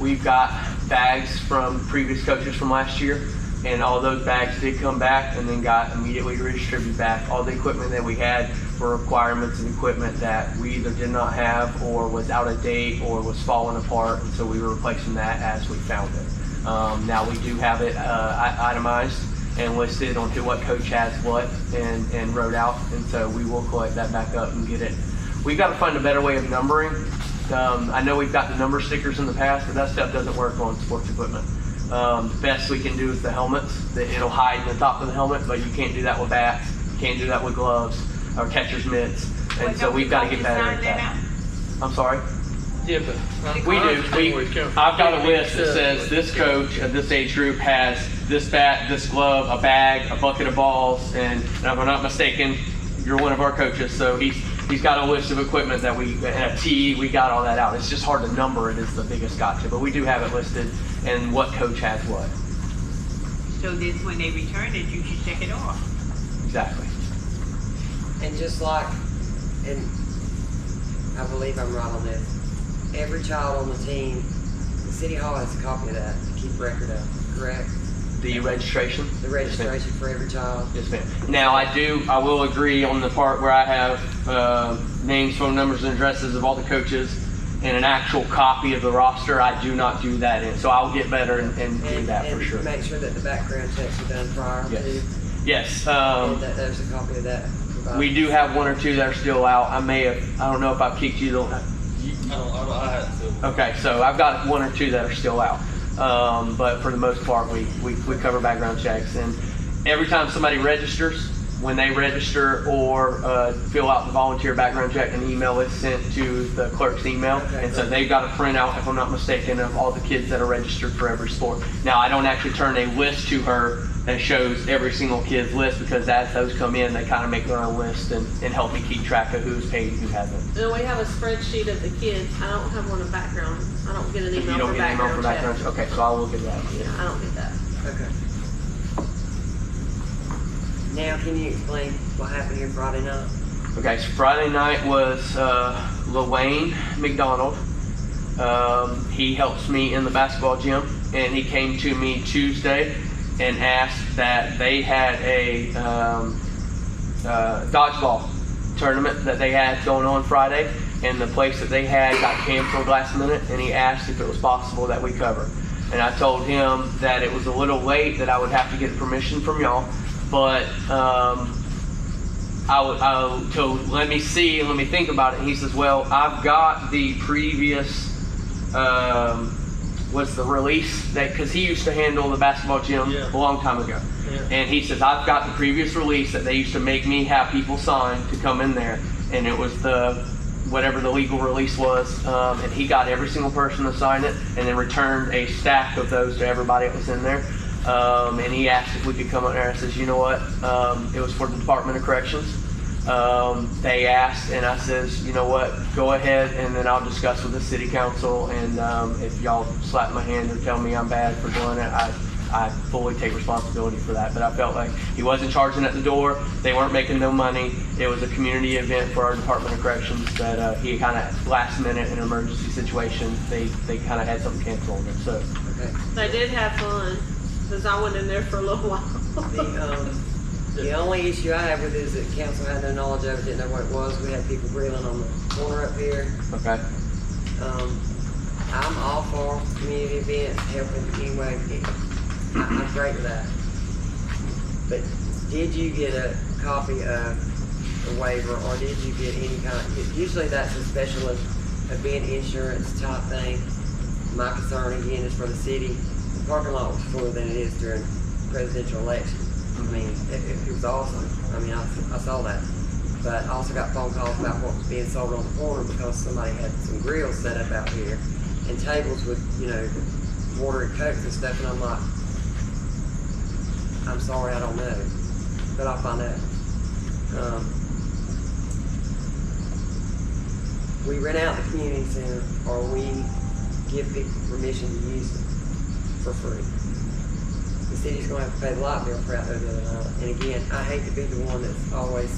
E: we've got bags from previous coaches from last year, and all those bags did come back and then got immediately redistributed back. All the equipment that we had were requirements and equipment that we either did not have or was out of date or was falling apart, and so we were replacing that as we found it. Now we do have it itemized and listed on what coach has what and wrote out, and so we will collect that back up and get it. We've got to find a better way of numbering. I know we've got the number stickers in the past, but that stuff doesn't work on sports equipment. The best we can do is the helmets. It'll hide in the top of the helmet, but you can't do that with bats. You can't do that with gloves or catcher's mitts. And
F: Well,
E: so
F: don't
E: we've
F: we
E: got to
F: go
E: get better
F: design
E: at
F: that
E: that.
F: out?
E: I'm sorry?
C: Yeah, but.
E: We
C: I
E: do.
C: understand where he's coming from.
E: I've got a
C: Yeah,
E: list that
C: yeah.
E: says this coach of this age group has this bat, this glove, a bag, a bucket of balls, and if I'm not mistaken, you're one of our coaches, so he's got a list of equipment that and a tee, we got all that out. It's just hard to number it is the biggest gotcha, but we do have it listed and what coach has what.
F: So this, when they return it, you should check it off.
E: Exactly.
A: And just like, and I believe I'm right on this, every child on the team, the city hall has a copy of that to keep record of, correct?
E: The registration?
A: The registration for every child.
E: Yes, ma'am. Now, I will agree on the part where I have names, phone numbers, and addresses of all the coaches and an actual copy of the roster. I do not do that in, so I'll get better and do that for sure.
A: And make sure that the background checks are done prior
E: Yes.
A: to,
E: Yes.
A: and that there's a copy of that provided.
E: We do have one or two that are still out. I don't know if I've kicked you.
G: I had to.
E: Okay, so I've got one or two that are still out. But for the most part, we cover background checks. And every time somebody registers, when they register or fill out the volunteer background check, an email is sent to the clerk's email.
A: Okay,
E: and so
A: great.
E: they've got a printout, if I'm not mistaken, of all the kids that are registered for every sport. Now, I don't actually turn a list to her that shows every single kid's list, because as those come in, they kind of make their own list and help me keep track of who's paid and who hasn't.
B: And we have a spreadsheet of the kids. I don't have one of background. I don't get an
E: You
B: email
E: don't
B: for
E: get an email for
B: background
E: background
B: check.
E: check? Okay, so I will get that.
B: Yeah, I don't get that.
A: Okay. Now, can you explain what happened here Friday night?
E: Okay, so Friday night was Lil Wayne McDonald. He helps me in the basketball gym, and he came to me Tuesday and asked that they had a dodgeball tournament that they had going on Friday, and the place that they had got canceled last minute, and he asked if it was possible that we cover. And I told him that it was a little late, that I would have to get permission from y'all, but let me see and let me think about it. And he says, well, I've got the previous what's the release, that because he used to handle the basketball gym
C: Yeah.
E: a long time ago.
C: Yeah.
E: And he says, I've got the previous release that they used to make me have people sign to come in there, and it was whatever the legal release was, and he got every single person to sign it and then returned a stack of those to everybody that was in there. And he asked if we could come up there. I says, you know what, it was for the Department of Corrections. They asked, and I says, you know what, go ahead, and then I'll discuss with the city council, and if y'all slap my hand or tell me I'm bad for doing it, I fully take responsibility for that. But I felt like he wasn't charging at the door, they weren't making no money, it was a community event for our Department of Corrections that he kind of last minute in an emergency situation, they kind of had something canceled on it, so.
A: Okay.
B: They did have fun, because I went in there for a little while.
A: The only issue I have with it is that council had no knowledge of it, didn't know what it was. We had people grilling on the corner up here.
E: Okay.
A: I'm all for community events, helping anyway. I'm great with that. But did you get a copy of the waiver, or did you get any kind? Usually that's a special event insurance type thing. My concern again is for the city. The parking lot was fuller than it is during presidential election. I mean, it was awesome. I mean, I saw that. But I also got phone calls about what was being sold on the corner because somebody had some grills set up out here and tables with, water and cokes and stuff. And I'm like, I'm sorry, I don't know. But I'll find out. We rent out the community center, or we give people permission to use it for free. The city's gonna have to pay the light bill for out there the other night. And again, I hate to be the one that's always,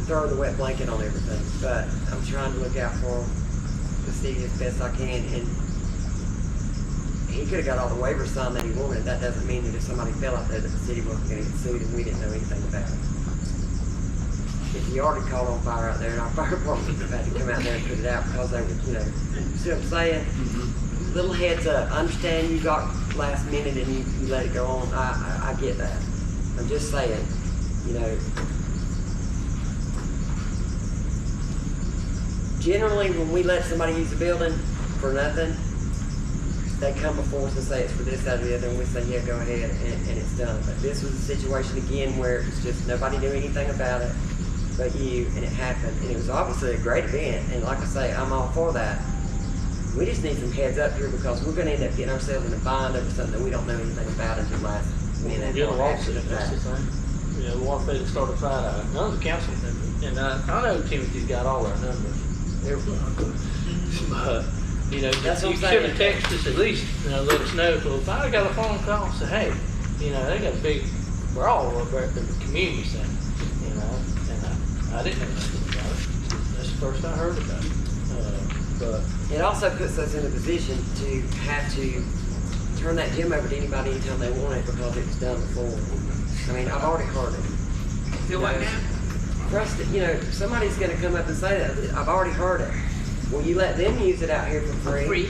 A: throwing the wet blanket on everything, but I'm trying to look out for the city as best I can. And he could have got all the waivers signed that he wanted. That doesn't mean that if somebody fell out there that the city wasn't gonna get sued and we didn't know anything about it. If the yard had caught on fire out there and our fire department would have had to come out there and put it out because they would, see what I'm saying? Little heads up. I understand you got last minute and you let it go on. I get that. I'm just saying, generally when we let somebody use a building for nothing, they come before us and say it's for this, that, or the other, and we say, yeah, go ahead, and it's done. But this was a situation again where it was just nobody knew anything about it. but you, and it happened, and it was obviously a great event, and like I say, I'm all for that. We just need some heads up here because we're gonna end up getting ourselves in a bind over something that we don't know anything about until last minute.
C: Get a
A: or
C: lawsuit,
A: after the
C: that's the
A: fact.
C: thing. You know, what if they start a fight, none of the council members, and I know Timothy's got all our numbers. But, you know,
A: That's what
C: you
A: I'm
C: should have
A: saying.
C: texted us at least, you know, let us know. So if I got a phone call and say, hey, you know, they got a big brawl over at the community center, you know, and I didn't know nothing about it. That's the first I heard about it. But
A: It also puts us in a position to have to turn that gym over to anybody anytime they want it because it was done before. I mean, I've already heard it.
F: Do what now?
A: For us to, you know, somebody's gonna come up and say that, I've already heard it. Well, you let them use it out here for free.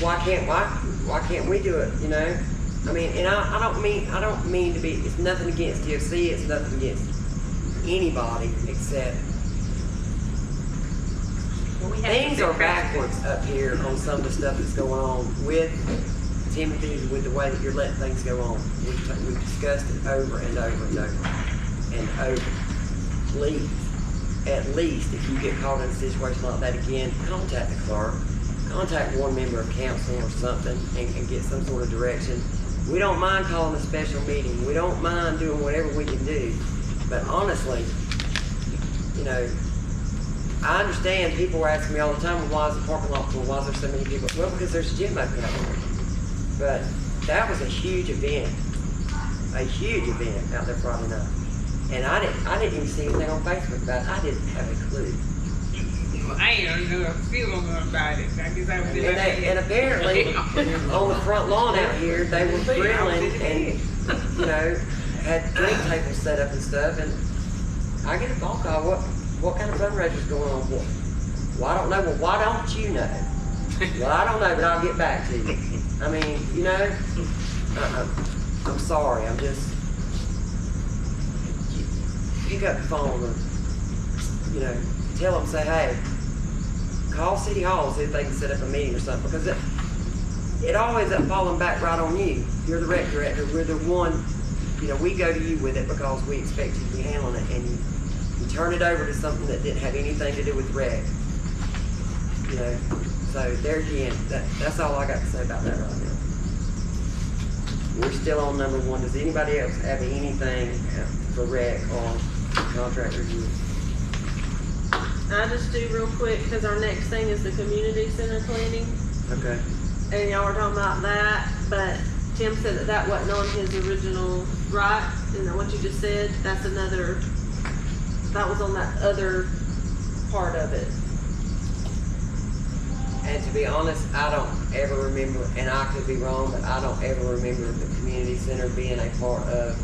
A: Why can't we do it, you know? I mean, and I don't mean to be, it's nothing against DOC, it's nothing against anybody except
F: Well, we have to
A: things
F: set
A: are
F: precedent.
A: backwards up here on some of the stuff that's going on with Timothy, with the way that you're letting things go on. We've discussed it over and over and over and over. Please, at least if you get caught in a situation like that again, contact the clerk, contact one member of council or something and get some sort of direction. We don't mind calling a special meeting. We don't mind doing whatever we can do. But honestly, you know, I understand people are asking me all the time, well, why is the parking lot full? Why is there so many people? Well, because there's a gym open out there. But that was a huge event out there Friday night. And I didn't even see anything on Facebook about it. I didn't have a clue.
F: Well, I ain't know a feeling about it. I guess I was
A: And apparently, on the front lawn out here, they were grilling and, you know, had drink tables set up and stuff. And I get a phone call, what kind of fundraiser's going on? Well, I don't know. Well, why don't you know? Well, I don't know, but I'll get back to you. I mean, you know, I'm sorry. I'm just, pick up the phone or, you know, tell them, say, hey, call City Hall, see if they can set up a meeting or something, because it always ends up falling back right on you. You're the rec director, we're the one, you know, we go to you with it because we expect you to be handling it, and you turn it over to something that didn't have anything to do with rec. You know, so there again, that's all I got to say about that right now. We're still on number one. Does anybody else have anything for rec or contract review?
B: I just do real quick, because our next thing is the community center planning,
A: Okay.
B: and y'all were talking about that, but Tim said that that wasn't on his original, right? Isn't that what you just said? That's another, that was on that other part of it.
A: And to be honest, I don't ever remember, and I could be wrong, but I don't ever remember the community center being a part of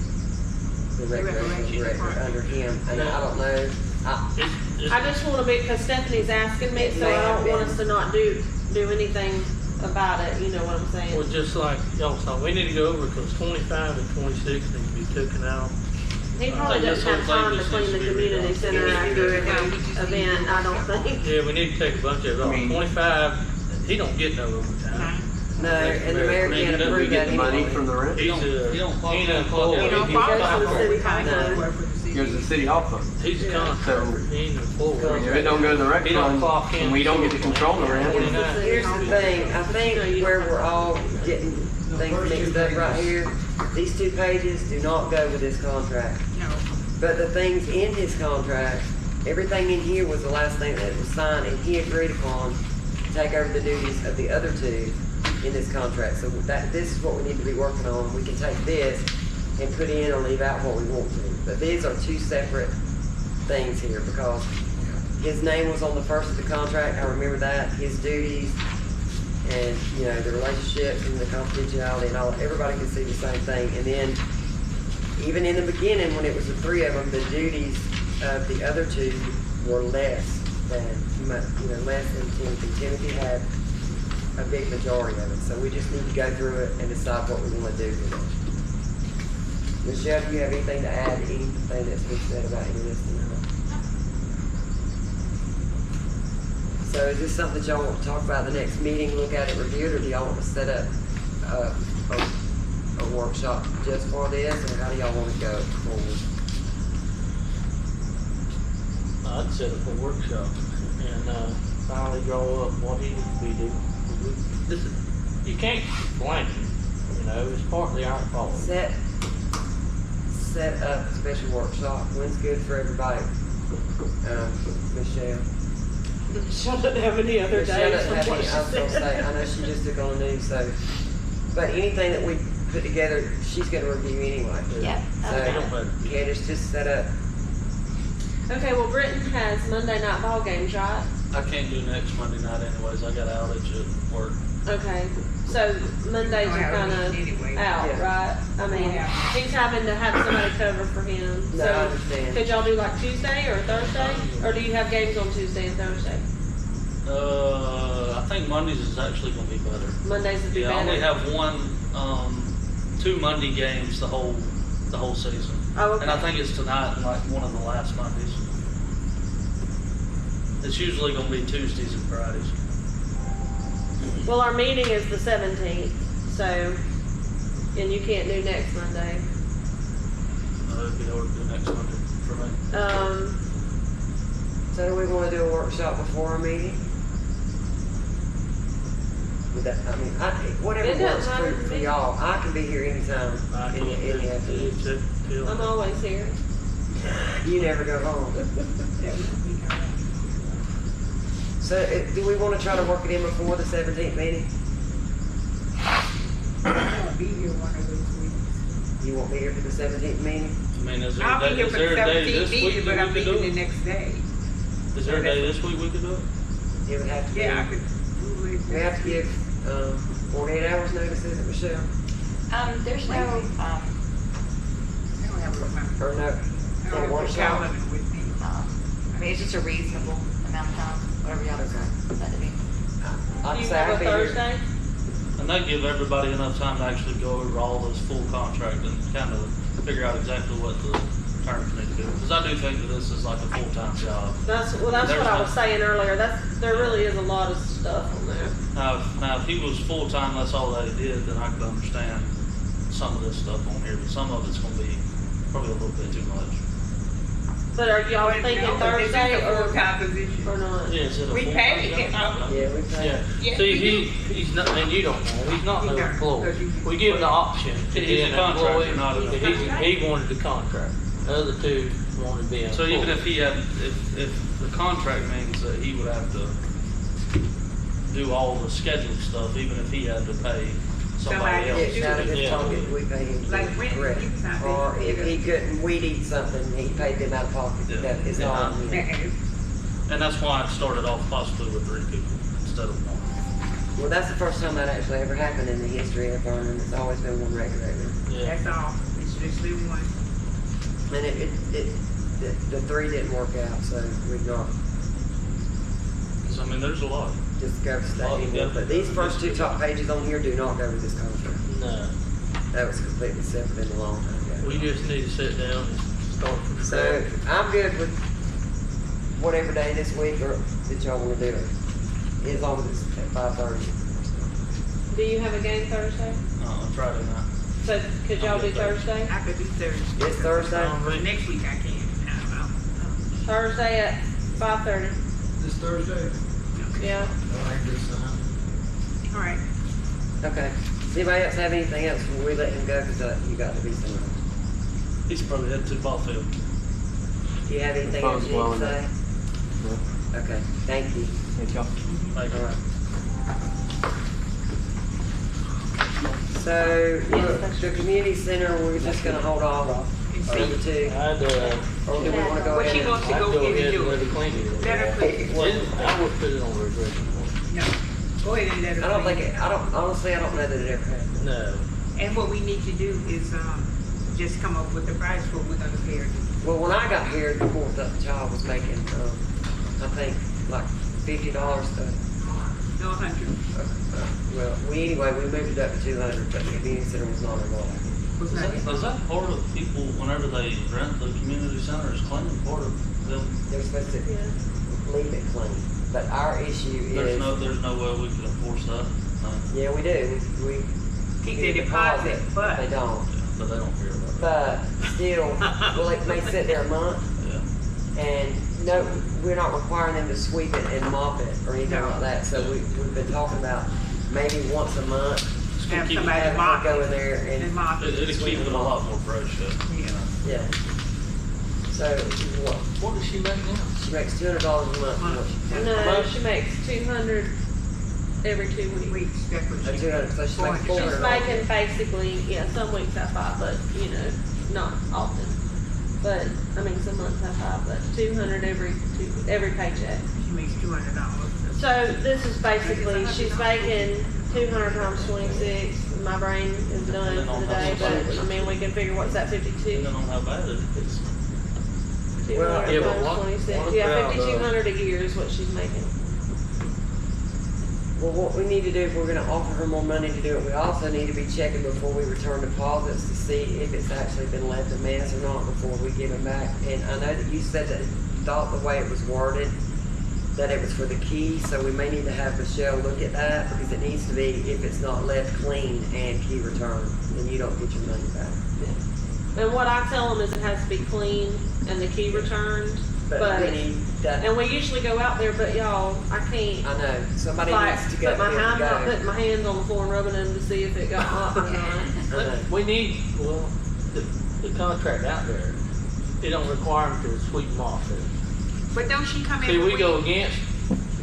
A: the recreation director under him. And I don't know,
B: I just want to be, because Stephanie's asking me, so I don't want us to not do anything about it, you know what I'm saying?
C: well, just like y'all saw, we need to go over because 25 and 26 need to be taken out.
B: He probably doesn't have time to clean the community center after every event, I don't think.
C: Yeah, we need to take a bunch of it off. 25, he don't get no overtime.
A: no, and the mayor can't approve that
E: Money
A: anyway.
E: from the rent
C: He's
G: He don't clock
C: he's
G: in,
C: an
G: clock
C: employee.
G: out.
F: You know,
B: He goes to the city
F: I
B: council.
F: work for the city.
E: goes to the city hall fund.
C: He's a contractor, he ain't an employee.
E: If it don't go to the rec
C: He don't
E: fund,
C: clock in.
E: and we don't get to control the rent.
A: Here's the thing, I think where we're all getting things mixed up right here, these 2 pages do not go with this contract.
F: No.
A: But the things in his contract, everything in here was the last thing that was signed, and he agreed upon to take over the duties of the other 2 in this contract. So this is what we need to be working on. We can take this and put in or leave out what we want to. But these are 2 separate things here because his name was on the first of the contract. I remember that, his duties, and you know, the relationships and the confidentiality and all, everybody could see the same thing. And then even in the beginning, when it was the 3 of them, the duties of the other 2 were less than, you know, less than Timothy. Timothy had a big majority of it, so we just need to go through it and decide what we want to do with it. Michelle, do you have anything to add to anything that's been said about any of this tonight? So is this something that y'all want to talk about at the next meeting, look at it, review it, or do y'all want to set up a workshop just for this, or how do y'all want to go forward?
C: I'd set up a workshop and, finally draw up what he needs to be doing. You can't blame him, you know, it's partly our fault.
A: Set up a special workshop. When's good for everybody? Michelle.
B: She doesn't have any other
A: Michelle
B: days
A: doesn't
B: from
A: have
B: what
A: any,
B: she
A: I was gonna say,
B: said.
A: I know she just took on a new, so, but anything that we put together, she's gonna review anyway.
H: Yep.
A: So, Candace, just set up,
B: Okay, well, Britton has Monday night ball games, right?
G: I can't do next Monday night anyways. I got outage at work.
B: Okay, so Mondays are kind of
F: Anyway.
B: out,
A: Yeah.
B: right? I mean,
F: Yeah.
B: he's having to have somebody cover for him.
A: no, I
B: So
A: understand.
B: could y'all do like Tuesday or Thursday? Or do you have games on Tuesday and Thursday?
G: I think Mondays is actually gonna be better.
B: Mondays would be
G: Yeah, I only
B: better.
G: have two Monday games the whole season.
B: Oh,
G: And I
B: okay.
G: think it's tonight and like one of the last Mondays. It's usually gonna be Tuesdays and Fridays.
B: Well, our meeting is the 17th, so, and you can't do next Monday.
G: It'd be hard to do next Monday for me.
A: So do we wanna do a workshop before our meeting? Would that, I mean, whatever
B: It
A: works
B: doesn't matter to
A: for
B: me.
A: y'all, I can be here anytime in the afternoon.
B: I'm always here.
A: You never go home. So, do we wanna try to work it in before the 17th meeting?
F: I'll be here one of those weeks.
A: You won't be here for the 17th meeting?
G: I mean, is there
F: I'll
G: a
F: be
G: day,
F: here
G: is
F: for
G: there
F: the
G: a day
F: 17th
G: this week
F: meeting, but
G: that
F: I'm
G: we could do
F: leaving the
G: it?
F: next day.
G: Is there a day this week we could do it?
A: It would have to be.
F: Yeah, I could do it.
A: We have to give, 48 hours notice, is it, Michelle?
H: There's no,
F: I don't have a,
A: Or no?
F: I
A: For
F: don't
A: a
F: have a
A: workshop?
F: calendar with me.
H: I mean, it's just a reasonable amount of time, whatever y'all decide that to be.
A: I'd
B: Do you
A: say
B: have
A: I'd
B: a
A: be here.
B: Thursday?
G: And that give everybody enough time to actually go over all this full contract and kind of figure out exactly what the terms need to do. Because I do think that this is like a full-time job.
B: That's what I was saying earlier. There really is a lot of stuff on there.
G: Now, if he was full-time, that's all that he did, then I could understand some of this stuff on here, but some of it's gonna be probably a little bit too much.
B: But are y'all
F: But
B: thinking
F: no, but this is
B: Thursday
F: a
B: or
F: full-time position.
B: not?
G: Yeah, is it a
F: We
G: full-time
F: pay
G: job?
F: him.
A: Yeah, we pay.
G: Yeah.
F: Yes,
G: See,
F: we do.
G: he's not, and you don't know, he's not
F: He
G: no
F: don't,
G: employee.
F: because you-
C: We give the option to
G: He's
C: be
G: a
C: an
G: contractor,
C: employee.
G: not an
C: He wanted the contract. The other two wanted to be an
G: So
C: employee.
G: even if he had, if the contract means that he would have to do all the scheduled stuff, even if he had to pay somebody else.
A: It's out of his
C: Yeah.
A: pocket, we pay him.
F: Like rent,
A: Correct.
F: he was not
A: Or
F: paying
A: if he couldn't weed eat something, he paid them out of pocket.
G: Yeah.
A: That is all.
G: Yeah.
A: on him.
G: And that's why it started off possibly with 3 people instead of 1.
A: Well, that's the first time that actually ever happened in the history of Vernon. It's always been one regulator.
G: Yeah.
F: That's all. It's just the one.
A: And the three didn't work out, so we've not
G: So, I mean, there's a lot.
A: discussed that
G: Well,
A: anymore.
G: yeah.
A: But these first two top pages on here do not go with this contract.
C: No,
A: That was completely separate and a long time ago.
C: we just need to sit down and start from
A: So
C: scratch.
A: I'm good with whatever day this week or that y'all wanna do it. As long as it's at 5:30.
B: Do you have a game Thursday?
G: Friday night.
B: So could y'all do Thursday?
F: I could do Thursday.
A: This Thursday?
F: But next week I can't. I don't know.
B: Thursday at 5:30.
I: This Thursday?
B: Yeah.
I: I ain't this time.
F: All right.
A: Okay. Does anybody else have anything else before we let him go? Cause you got to be somewhere.
G: He's probably headed to the ball field.
A: Do you have anything else you need to say? Okay, thank you.
E: Thank y'all.
G: Like,
A: All right. So, the community center, we're just gonna hold off on the two.
C: I'd,
A: Or do we wanna go
F: What
A: ahead
F: you
A: and?
F: want to
C: I'd
F: go
C: go
F: ahead
C: ahead
F: and
C: and
F: do
C: let
F: it?
C: it clean it.
F: Let her clean it.
C: I would put it on the regression board.
F: No. Go ahead and let her.
A: I don't
F: clean
A: think it, honestly, I don't know that it ever happened.
C: No.
F: And what we need to do is, just come up with the price for what we're gonna pay her.
A: Well, when I got here, the fourth child was making, I think, like $50
F: No, 100.
A: well, we moved it up to 200, but the community center was not involved.
F: Was not it?
G: Is that part of people, whenever they rent the community center, is cleaning part of them?
A: They're supposed to leave it clean, but our issue
G: There's
A: is,
G: no way we can enforce that. No.
A: yeah, we do, we
F: Keep
A: get
F: the
A: a
F: deposit, but.
A: They don't,
G: Yeah, but they don't care about that.
A: but still, well, it may sit there a month,
G: Yeah.
A: and No, we're not requiring them to sweep it and mop it or anything
F: No.
A: like that, so we've been talking about maybe once a month,
F: Have
G: keep it-
F: somebody
A: have
F: mop
A: her go in
F: it
A: there
F: and
A: and,
F: mop it.
G: It'll keep it a lot more fresh,
F: Yeah.
A: yeah. So, what,
C: What does she make now?
A: she makes $200 a month.
B: No, she makes 200 every 2 weeks.
F: Weeks, that's what she.
A: 200, so she's making
B: She's
A: $400.
B: making basically, yeah, some weeks have 5, but, you know, not often. But, I mean, some months have 5, but 200 every paycheck.
F: She makes $200.
B: So this is basically, she's making 200 times 26. My brain is done for the day, but, I mean, we can figure what's that, 52?
G: depending on how bad it is.
B: 200
C: Yeah, but
B: times
C: what
B: 26, yeah,
C: about,
B: 5,200 a year is what she's making.
A: Well, what we need to do, if we're gonna offer her more money to do it, we also need to be checking before we return deposits to see if it's actually been left a mess or not before we give them back. And I know that you said that you thought the way it was worded, that it was for the key, so we may need to have Michelle look at that, because it needs to be, if it's not left clean and key returned, then you don't get your money back.
B: And what I tell them is it has to be clean and the key returned,
A: But we need that,
B: and we usually go out there, but y'all, I can't,
A: I know, somebody
B: like,
A: needs to go
B: put my
A: there
B: hand,
A: and
B: not
A: go.
B: putting my hands on the floor and rubbing them to see if it got hot or not.
A: I know.
C: We need, well, the contract out there, it don't require them to sweep them off there.
F: But don't she come in?
C: See, we
F: every
C: go
F: week?
C: against,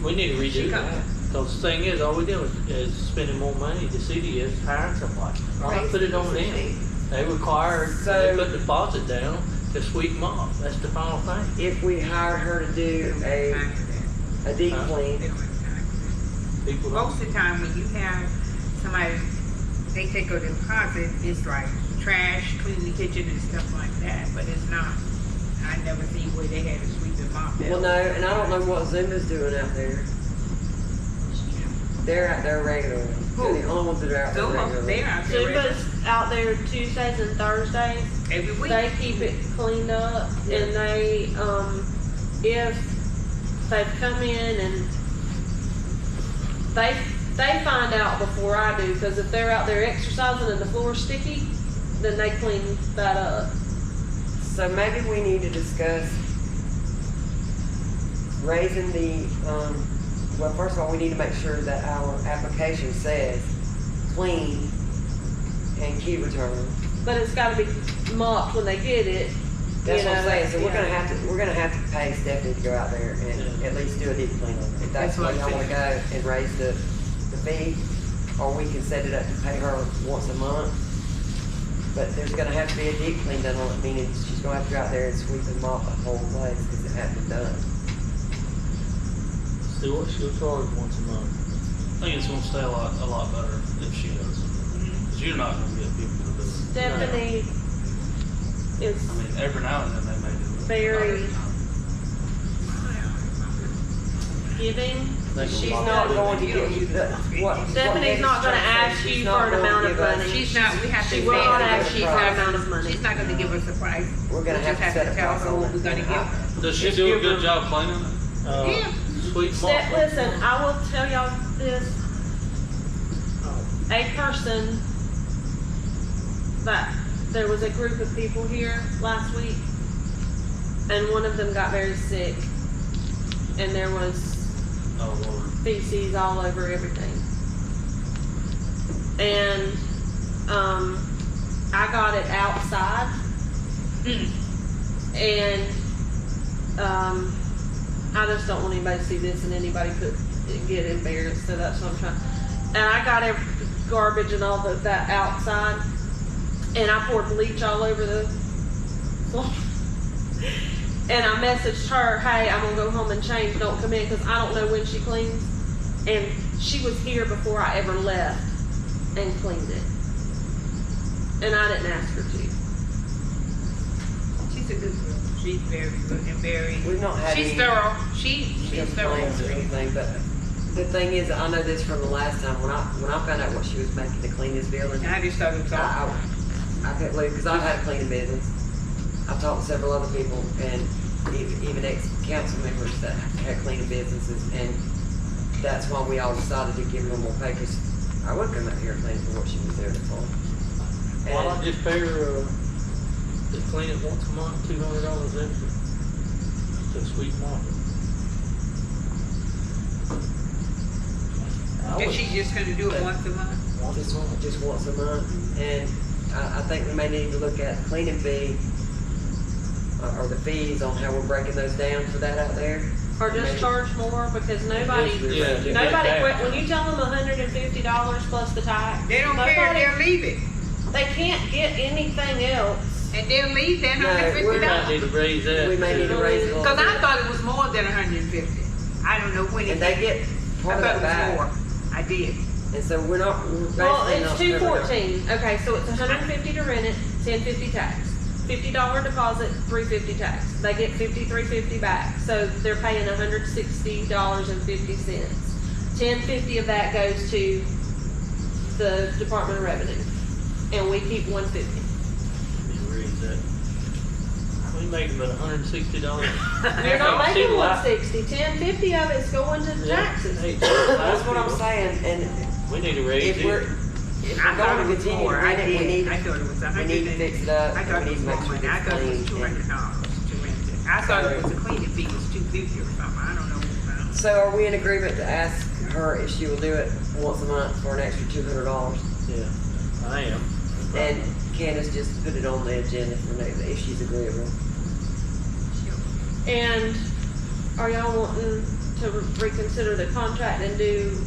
C: we need to
F: She
C: redo
F: come-
C: that. Cause the thing is, all we do is spending more money, the city is hiring somebody. Why not put it on them? They require, they
A: So-
C: put the deposit down to sweep them off, that's the final thing.
A: If we hired her to do a deep
C: Huh?
A: clean,
F: They don't have time for that.
C: People don't,
F: Most of the time, when you have somebody, they take a deposit, it's like trash, clean the kitchen and stuff like that, but it's not. I never see where they had to sweep them off.
A: well, no, and I don't know what Zumba's doing out there. They're out there regularly. They're the only ones that are out there
F: Some of them,
A: regularly.
F: they're out there regularly.
B: Zumba's out there Tuesdays and Thursdays.
F: Every week.
B: They keep it cleaned up and they, if they've come in and they find out before I do, because if they're out there exercising and the floor's sticky, then they clean that up.
A: So maybe we need to discuss raising the, well, first of all, we need to make sure that our application says clean and key return.
B: But it's gotta be mopped when they get it.
A: That's
B: you
A: what I'm
B: know,
A: saying, so we're
B: yeah.
A: gonna have to pay Stephanie to go out there and at least do a deep clean on it. If that's
F: That's what
A: where y'all
F: I'm
A: wanna go and raise the fee, or we can set it up to pay her once a month. But there's gonna have to be a deep clean done on it, meaning she's gonna have to go out there and sweep and mop the whole place, cause it hasn't been done.
C: see what she'll charge once a month.
G: I think it's gonna stay a lot better if she does it. Cause you're not gonna get people to do it.
B: Stephanie is
G: I mean, every now and then they may do it.
B: very giving.
A: She's not going to give you the, what.
B: Stephanie's not gonna ask you for an amount of money.
F: She's not, we have to.
B: She will
F: say
B: not
F: it.
B: ask you for an amount of money.
F: She's not gonna give us a price.
A: We're gonna
F: We
A: have
F: just
A: to set a
F: tell
A: price
F: her
A: on
F: what
A: it.
F: we're gonna give her.
G: Does she
C: Just
G: do a
C: give
G: good
C: her-
G: job cleaning?
F: Yeah.
C: Sweep them off.
B: Listen, I will tell y'all this. A person that there was a group of people here last week, and one of them got very sick, and there was
G: Oh, Lord.
B: feces all over everything. And I got it outside, and I just don't want anybody to see this and anybody could get embarrassed, so that's what I'm trying. And I got every garbage and all that outside, and I poured bleach all over the floor. And I messaged her, hey, I'm gonna go home and change, don't come in, because I don't know when she cleans. And she was here before I ever left and cleaned it. And I didn't ask her to.
F: She's a good girl. She's very good and very,
A: We've not had
F: she's
A: any
F: thorough. She's thorough.
A: complaints or anything, but the thing is, I know this from the last time, when I found out what she was making to clean this building,
F: And I just thought it was awful.
A: I couldn't believe, because I've had a cleaning business. I've talked to several other people, and even ex-council members that had cleaning businesses, and that's why we all decided to give her more pay, because I would come out here and clean for what she was doing it for.
C: Why not
A: And
C: just pay her, to clean it once a month, $200 extra? to a sweet market.
F: And she's just gonna do it once a month?
A: Just once a month, and I think we may need to look at the cleaning fee, or the fees on how we're breaking those down for that out there.
B: Or just
A: Maybe.
B: charge more, because nobody,
C: Yeah, yeah.
B: nobody quit, when you tell them $150 plus the tax.
F: They don't care,
B: nobody-
F: they'll leave it.
B: They can't get anything else.
F: And they'll leave that
A: No,
F: $150.
C: We might need to raise that.
A: We may need to raise it a little
F: Cause I
A: bit.
F: thought it was more than 150. I don't know when it.
A: And they get
F: I
A: part of
F: thought
A: that
F: it was
A: back,
F: more. I did.
A: and so we're
B: Well,
A: basically
B: it's
A: not.
B: $214, okay, so it's $150 to rent it, $10.50 tax. $50 deposit, $350 tax. They get $53.50 back, so they're paying $160.50. $10.50 of that goes to the Department of Revenue, and we keep $150.
C: Raise that. We make about $160.
B: You're not making
C: See, like-
B: $160, $10.50 of it's going to taxes.
C: Hey,
A: That's what I'm saying, and
C: We need to raise
A: if we're,
C: it.
A: if
F: I
A: we're
F: thought
A: going
F: it
A: to
F: was
A: continue
F: more.
A: to
F: I
A: rent it, we
F: did.
A: need,
F: I thought it was
A: we
F: 100.
A: need to fix it up,
F: I thought
A: we
F: it
A: need
F: was
A: to make
F: more
A: sure
F: money. I
A: it's
F: thought it was
A: clean.
F: $200 to rent it. I thought it was a cleaning fee was $250 or something. I don't know.
A: So are we in agreement to ask her if she will do it once a month for an extra $200?
C: Yeah, I am.
A: And Candace just put it on the agenda for next, if she's agreeable.
B: And are y'all wanting to reconsider the contract and do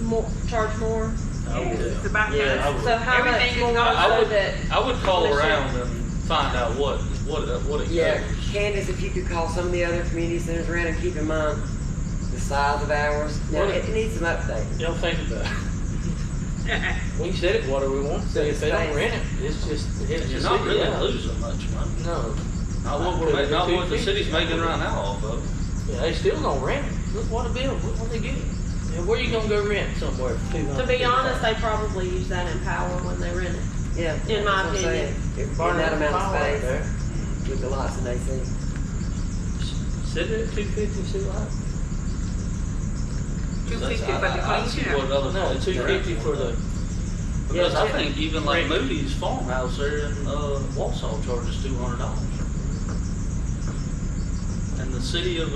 B: more, charge more?
C: I would.
F: It's about
C: Yeah,
F: that.
C: I would.
B: So how much
F: Everything is
B: more
F: gone.
B: so that,
G: I would call
B: Commissioner?
G: around and find out what it
A: Yeah,
G: covers.
A: Candace, if you could call some of the other community centers around and keep in mind the size of ours. Now,
C: What-
A: it needs some updating.
C: Y'all think about it. We said it, what do we want? Say if they don't rent it, it's just, it's
G: You're
C: just.
G: not really
C: yeah.
G: losing much money.
C: No,
G: Not what we're making, not what the city's making right now off of.
C: yeah, they still don't rent it. Look what a bill, look what they get. And where you gonna go rent somewhere for $200?
B: to be honest, they probably use that in power when they rent it.
A: Yeah.
B: In my
A: that's what I'm saying. If
C: Burn
A: that amount of
C: power out
A: space,
C: there.
A: with the lights and AC.
C: Sit it at 250, see what happens.
F: 250 for the
G: I see
F: cleaning.
G: what other.
C: No, 250 for the,
G: Because
C: Yeah,
G: I think even like
C: rent.
G: Moody's farmhouse there in, Walsall charges $200. And the city of,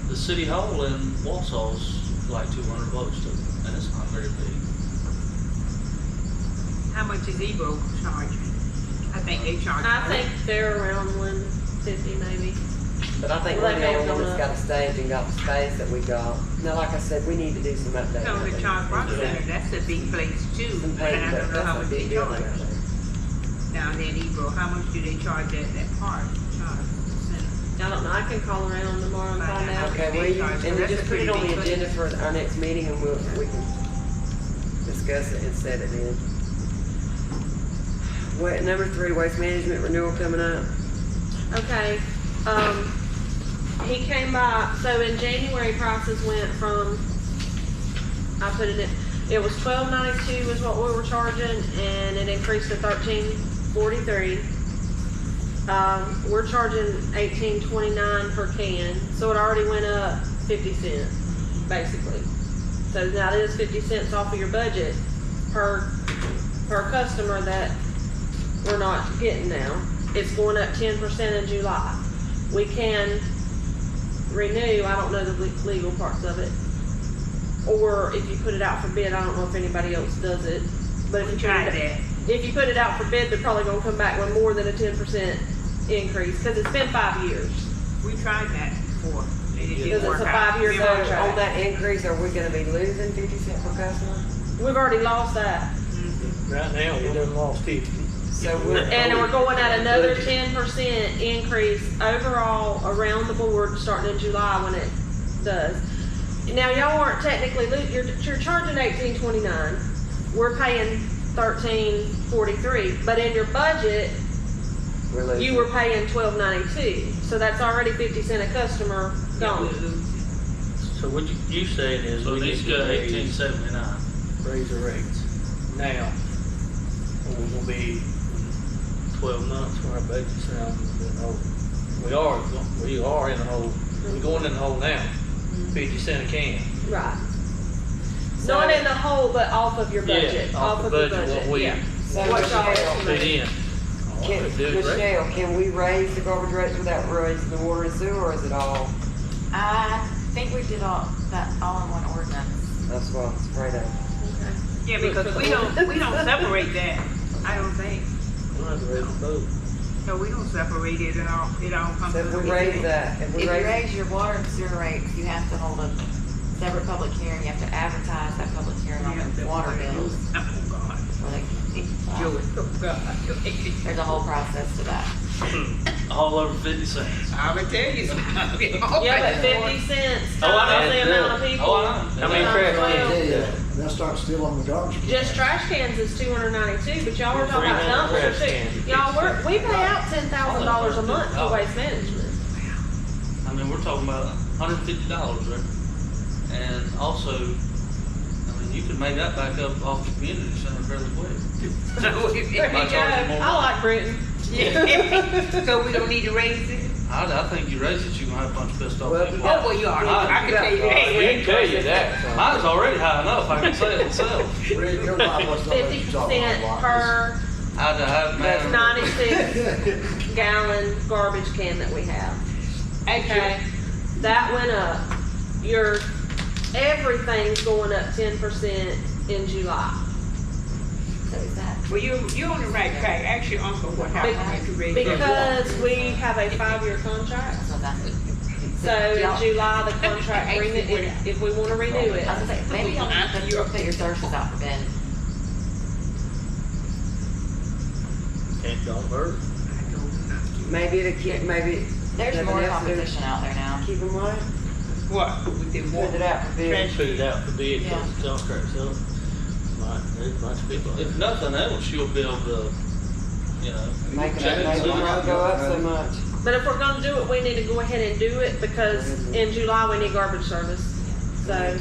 G: the city hall in Walsall's like $200 too, and it's not very big.
F: How much is Ebro charging? I think they charge.
B: I think they're around 150 maybe.
A: But I think
B: Well,
A: we're
B: they
A: the
B: may
A: only
B: have
A: one that's
B: gone
A: got a stage and got the space that we got. Now, like I said, we need to do some updating.
F: No,
A: out
F: the
A: there.
F: Charles Rock Center, that's a big place too.
A: Some
F: But I
A: paint,
F: don't know how
A: that's a
F: much they
A: big building
F: charge.
A: out there.
F: Down there in Ebro, how much do they charge at that park? Charles Center.
B: I don't know, I can call around tomorrow and find out.
A: Okay, will you, and then
F: That's a
A: just put it
F: pretty
A: on the
F: big
A: agenda
F: place.
A: for our next meeting and we can discuss it and set it in. What, number 3, waste management renewal coming up.
B: Okay, he came by, so in January prices went from, I put it in, it was $12.92 is what we were charging, and it increased to $13.43. We're charging $18.29 per can, so it already went up 50 cents, basically. So now it is 50 cents off of your budget per customer that we're not getting now. It's going up 10% in July. We can renew, I don't know the legal parts of it. Or if you put it out for bid, I don't know if anybody else does it. But if you
F: Try
B: put it,
F: that.
B: if you put it out for bid, they're probably gonna come back with more than a 10% increase, cause it's been 5 years.
F: We tried that before. And it
B: Because
F: didn't
B: it's
F: work
B: a
F: out.
B: 5-year
A: So
B: contract.
A: on that increase, are we gonna be losing 50 cents per customer?
B: We've already lost that.
C: right now, we done lost 50.
A: So we're.
B: And we're going at another 10% increase overall around the board starting in July when it does. Now, y'all aren't technically, you're charging $18.29. We're paying $13.43, but in your budget,
A: We're losing.
B: you were paying $12.92. So that's already 50 cent a customer gone.
C: So what you saying is
G: So
C: we
G: it
C: need
G: needs to
C: to
G: go
C: raise
G: 1879.
C: the rates. Now, we're gonna be 12 months when our budget's around, we are in the hole, we're going in the hole now, 50 cent a can.
B: Right.
A: So-
B: Not in the hole, but off of your budget.
C: Yeah, off the
B: your
C: budget, what we
B: yeah.
A: So
B: What
A: Michelle,
B: y'all
C: Put
B: estimate.
C: in.
A: Can,
C: Do it right.
A: Michelle, can we raise the garbage rates without raising the water and sewer, or is it all,
H: I think we did all in one ordinance.
A: that's what I'm afraid of.
F: Yeah, because we don't separate that, I don't think.
C: We'll have to raise the boat.
F: No, we don't separate it at all, it all comes.
A: So if
F: to
A: we
F: the
A: raise
F: city.
A: that, if
H: If
A: we
H: you
A: raise,
H: raise your water and sewer rates, you have to hold a separate public hearing. You have to advertise that public hearing on the water bills.
F: Oh, God.
H: Or they-
F: Joey, oh, God.
H: There's a whole process to that.
G: All over 50 cents.
F: I would tell you something.
B: Yeah, but 50 cents
G: Oh, I
B: times
G: know.
B: the amount of people.
G: Oh, I know.
E: How many
B: Times
E: trash
B: 12.
E: cans?
I: Yeah, they'll start stealing the garbage. cans.
B: Just trash cans is 292, but y'all were talking about
E: 300
B: dumpsters
E: trash
B: too.
E: cans.
B: Y'all, we pay out $10,000 a month for waste management.
G: I mean, we're talking about $150 there. And also, I mean, you could make that back up off the community center fairly quick.
B: There you go.
G: By charging more
B: I
G: money.
B: like Britain.
F: So we don't need to raise it?
G: I think you raise it, you're gonna have a bunch of pissed off
A: Well,
G: people.
F: Oh, well, you are, I can tell you
E: We
F: that.
E: can tell you that. so.
G: Mine's already high enough, I can say it myself.
I: Rick, you're not much of a
B: 50% per
G: I'd have,
B: that's
G: man,
B: 96 gallon garbage can that we have. Okay, that went up. Everything's going up 10% in July.
H: So is that?
F: Well, you're on the right track, ask your uncle what happened to raise it.
B: Because we have a 5-year contract.
H: So that's.
B: So in July, the contract agreement, if we wanna renew it.
H: I was gonna say, maybe you'll put your services out for bid.
C: Can't don't hurt.
A: maybe to keep, maybe.
H: There's
A: nothing
H: more
A: else to do.
H: competition out there now.
A: Keep them what?
F: What, with the
A: Put
F: water?
A: it out for bid.
F: Trash.
C: Put it out for bid,
H: Yeah.
C: cause the contract, so, there's a bunch of people.
G: if nothing else, you'll be able to, you know.
A: Make
G: check
A: it,
G: and
A: make
G: see.
A: it not go up so much.
B: But if we're gonna do it, we need to go ahead and do it because in July, we need garbage service. So,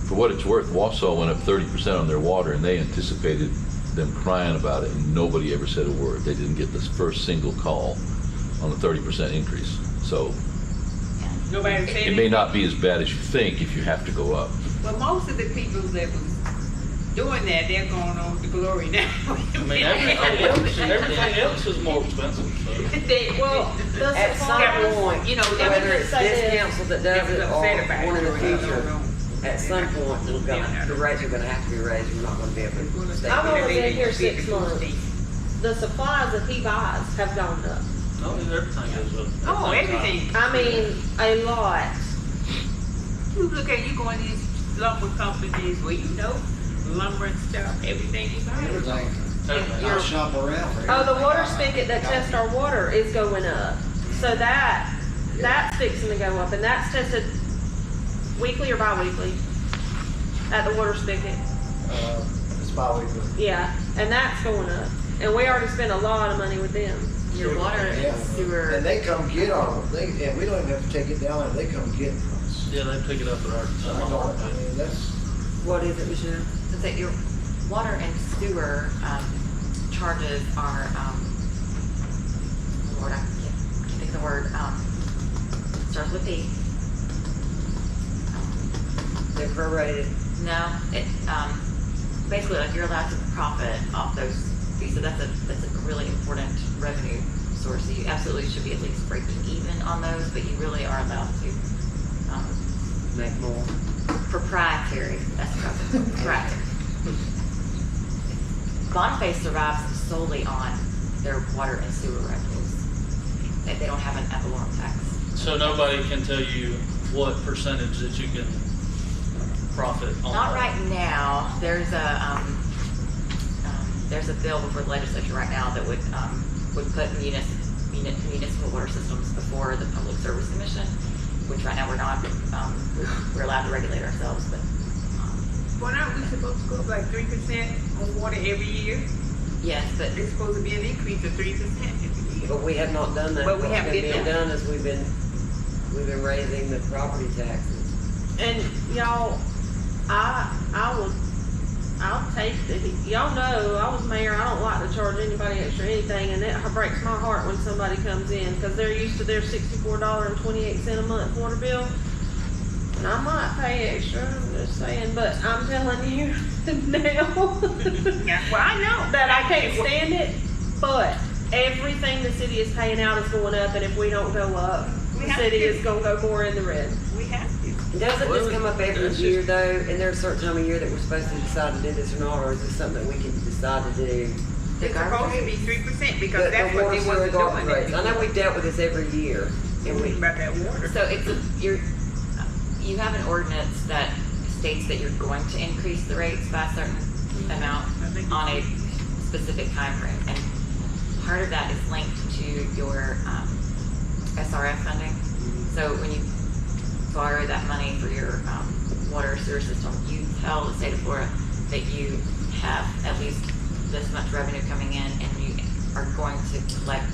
J: For what it's worth, Wausau went up 30% on their water, and they anticipated them crying about it, and nobody ever said a word. They didn't get this first single call on the 30% increase. So
F: Nobody said
J: it may not be as bad as you think if you have to go up.
F: Well, most of the people that was doing that, they're going on to glory now.
G: I mean, everything else is more expensive, so.
B: well, the
A: At some
B: supplies,
A: point,
F: You know, they
A: whether
B: would
A: it's
B: say
A: this
B: this.
A: council that does it or
F: Upset about
A: one in the
F: it.
A: future, at some point, the rates are gonna have to be raised, we're not gonna be able to stay.
B: I've only been here 6 months. The supplies that he buys have gone up.
G: I mean, everything goes up.
F: Oh,
G: Everything's
F: everything.
B: I mean, a lot.
F: You look at, you go in these lumber companies where you know lumber and stuff, everything you buy.
I: Everything.
G: high. Everything.
I: I'll shop around for
B: Oh, the
I: everything.
B: water spigot that tests our water is going up. So that's fixing to go up, and that's tested weekly or bi-weekly at the water spigot.
I: It's bi-weekly.
B: Yeah, and that's going up. And we already spent a lot of money with them.
H: Your water
I: Yeah.
H: and sewer.
I: And they come get and we don't even have to take it down there, they come get it from us.
G: Yeah, they pick it up at our.
I: I mean, that's,
A: What is it, Michelle?
H: So that your water and sewer, charges are, Lord, I can't think of the word, starts with P.
A: They're prorated.
H: No, it, basically, like, you're allowed to profit off those fees, so that's a really important revenue source. So you absolutely should be at least breaking even on those, but you really are allowed to,
A: Make more.
H: proprietary, that's what I was saying, proprietary. Boniface survives solely on their water and sewer revenues. They don't have an ad valorem tax.
G: So nobody can tell you what percentage that you can profit on.
H: Not
G: that.
H: right now. There's a bill before the legislature right now that would put municipal water systems before the Public Service Commission, which right now we're not. We're allowed to regulate ourselves, but
F: Well, aren't we supposed to go up like 3% on water every year?
H: yes, but
F: It's supposed to be an increase of 3% every year.
A: But we have not done that.
F: But we
A: What's
F: haven't
A: been
F: did
A: being
F: that.
A: done is we've been raising the property taxes.
B: And y'all, I'll take y'all know, I was mayor, I don't like to charge anybody extra anything, and it breaks my heart when somebody comes in, cause they're used to their $64.28 a month water bill. And I might pay extra, I'm just saying, but I'm telling you now
F: Yeah, well, I know.
B: that I can't stand it, but everything the city is paying out is going up, and if we don't go up,
F: We
B: the
F: have
B: city
F: to.
B: is gonna go more in the red.
F: We have to.
A: Doesn't
C: Well,
A: this come up every
C: that's
A: year though? And there's a certain time of year that we're supposed to decide to do this or not, or is this something that we can decide to do?
H: The
F: It's supposed to be
H: garbage
F: 3% because that's what
A: water,
F: they
A: sewer,
F: wasn't
A: garbage
F: doing.
A: rates. I know we've dealt with this every year, and we,
F: About that water.
H: So it's you have an ordinance that states that you're going to increase the rates by a certain amount on a specific time frame, and part of that is linked to your SRF funding. So when you borrow that money for your water sewer system, you tell the state of Florida that you have at least this much revenue coming in, and you are going to collect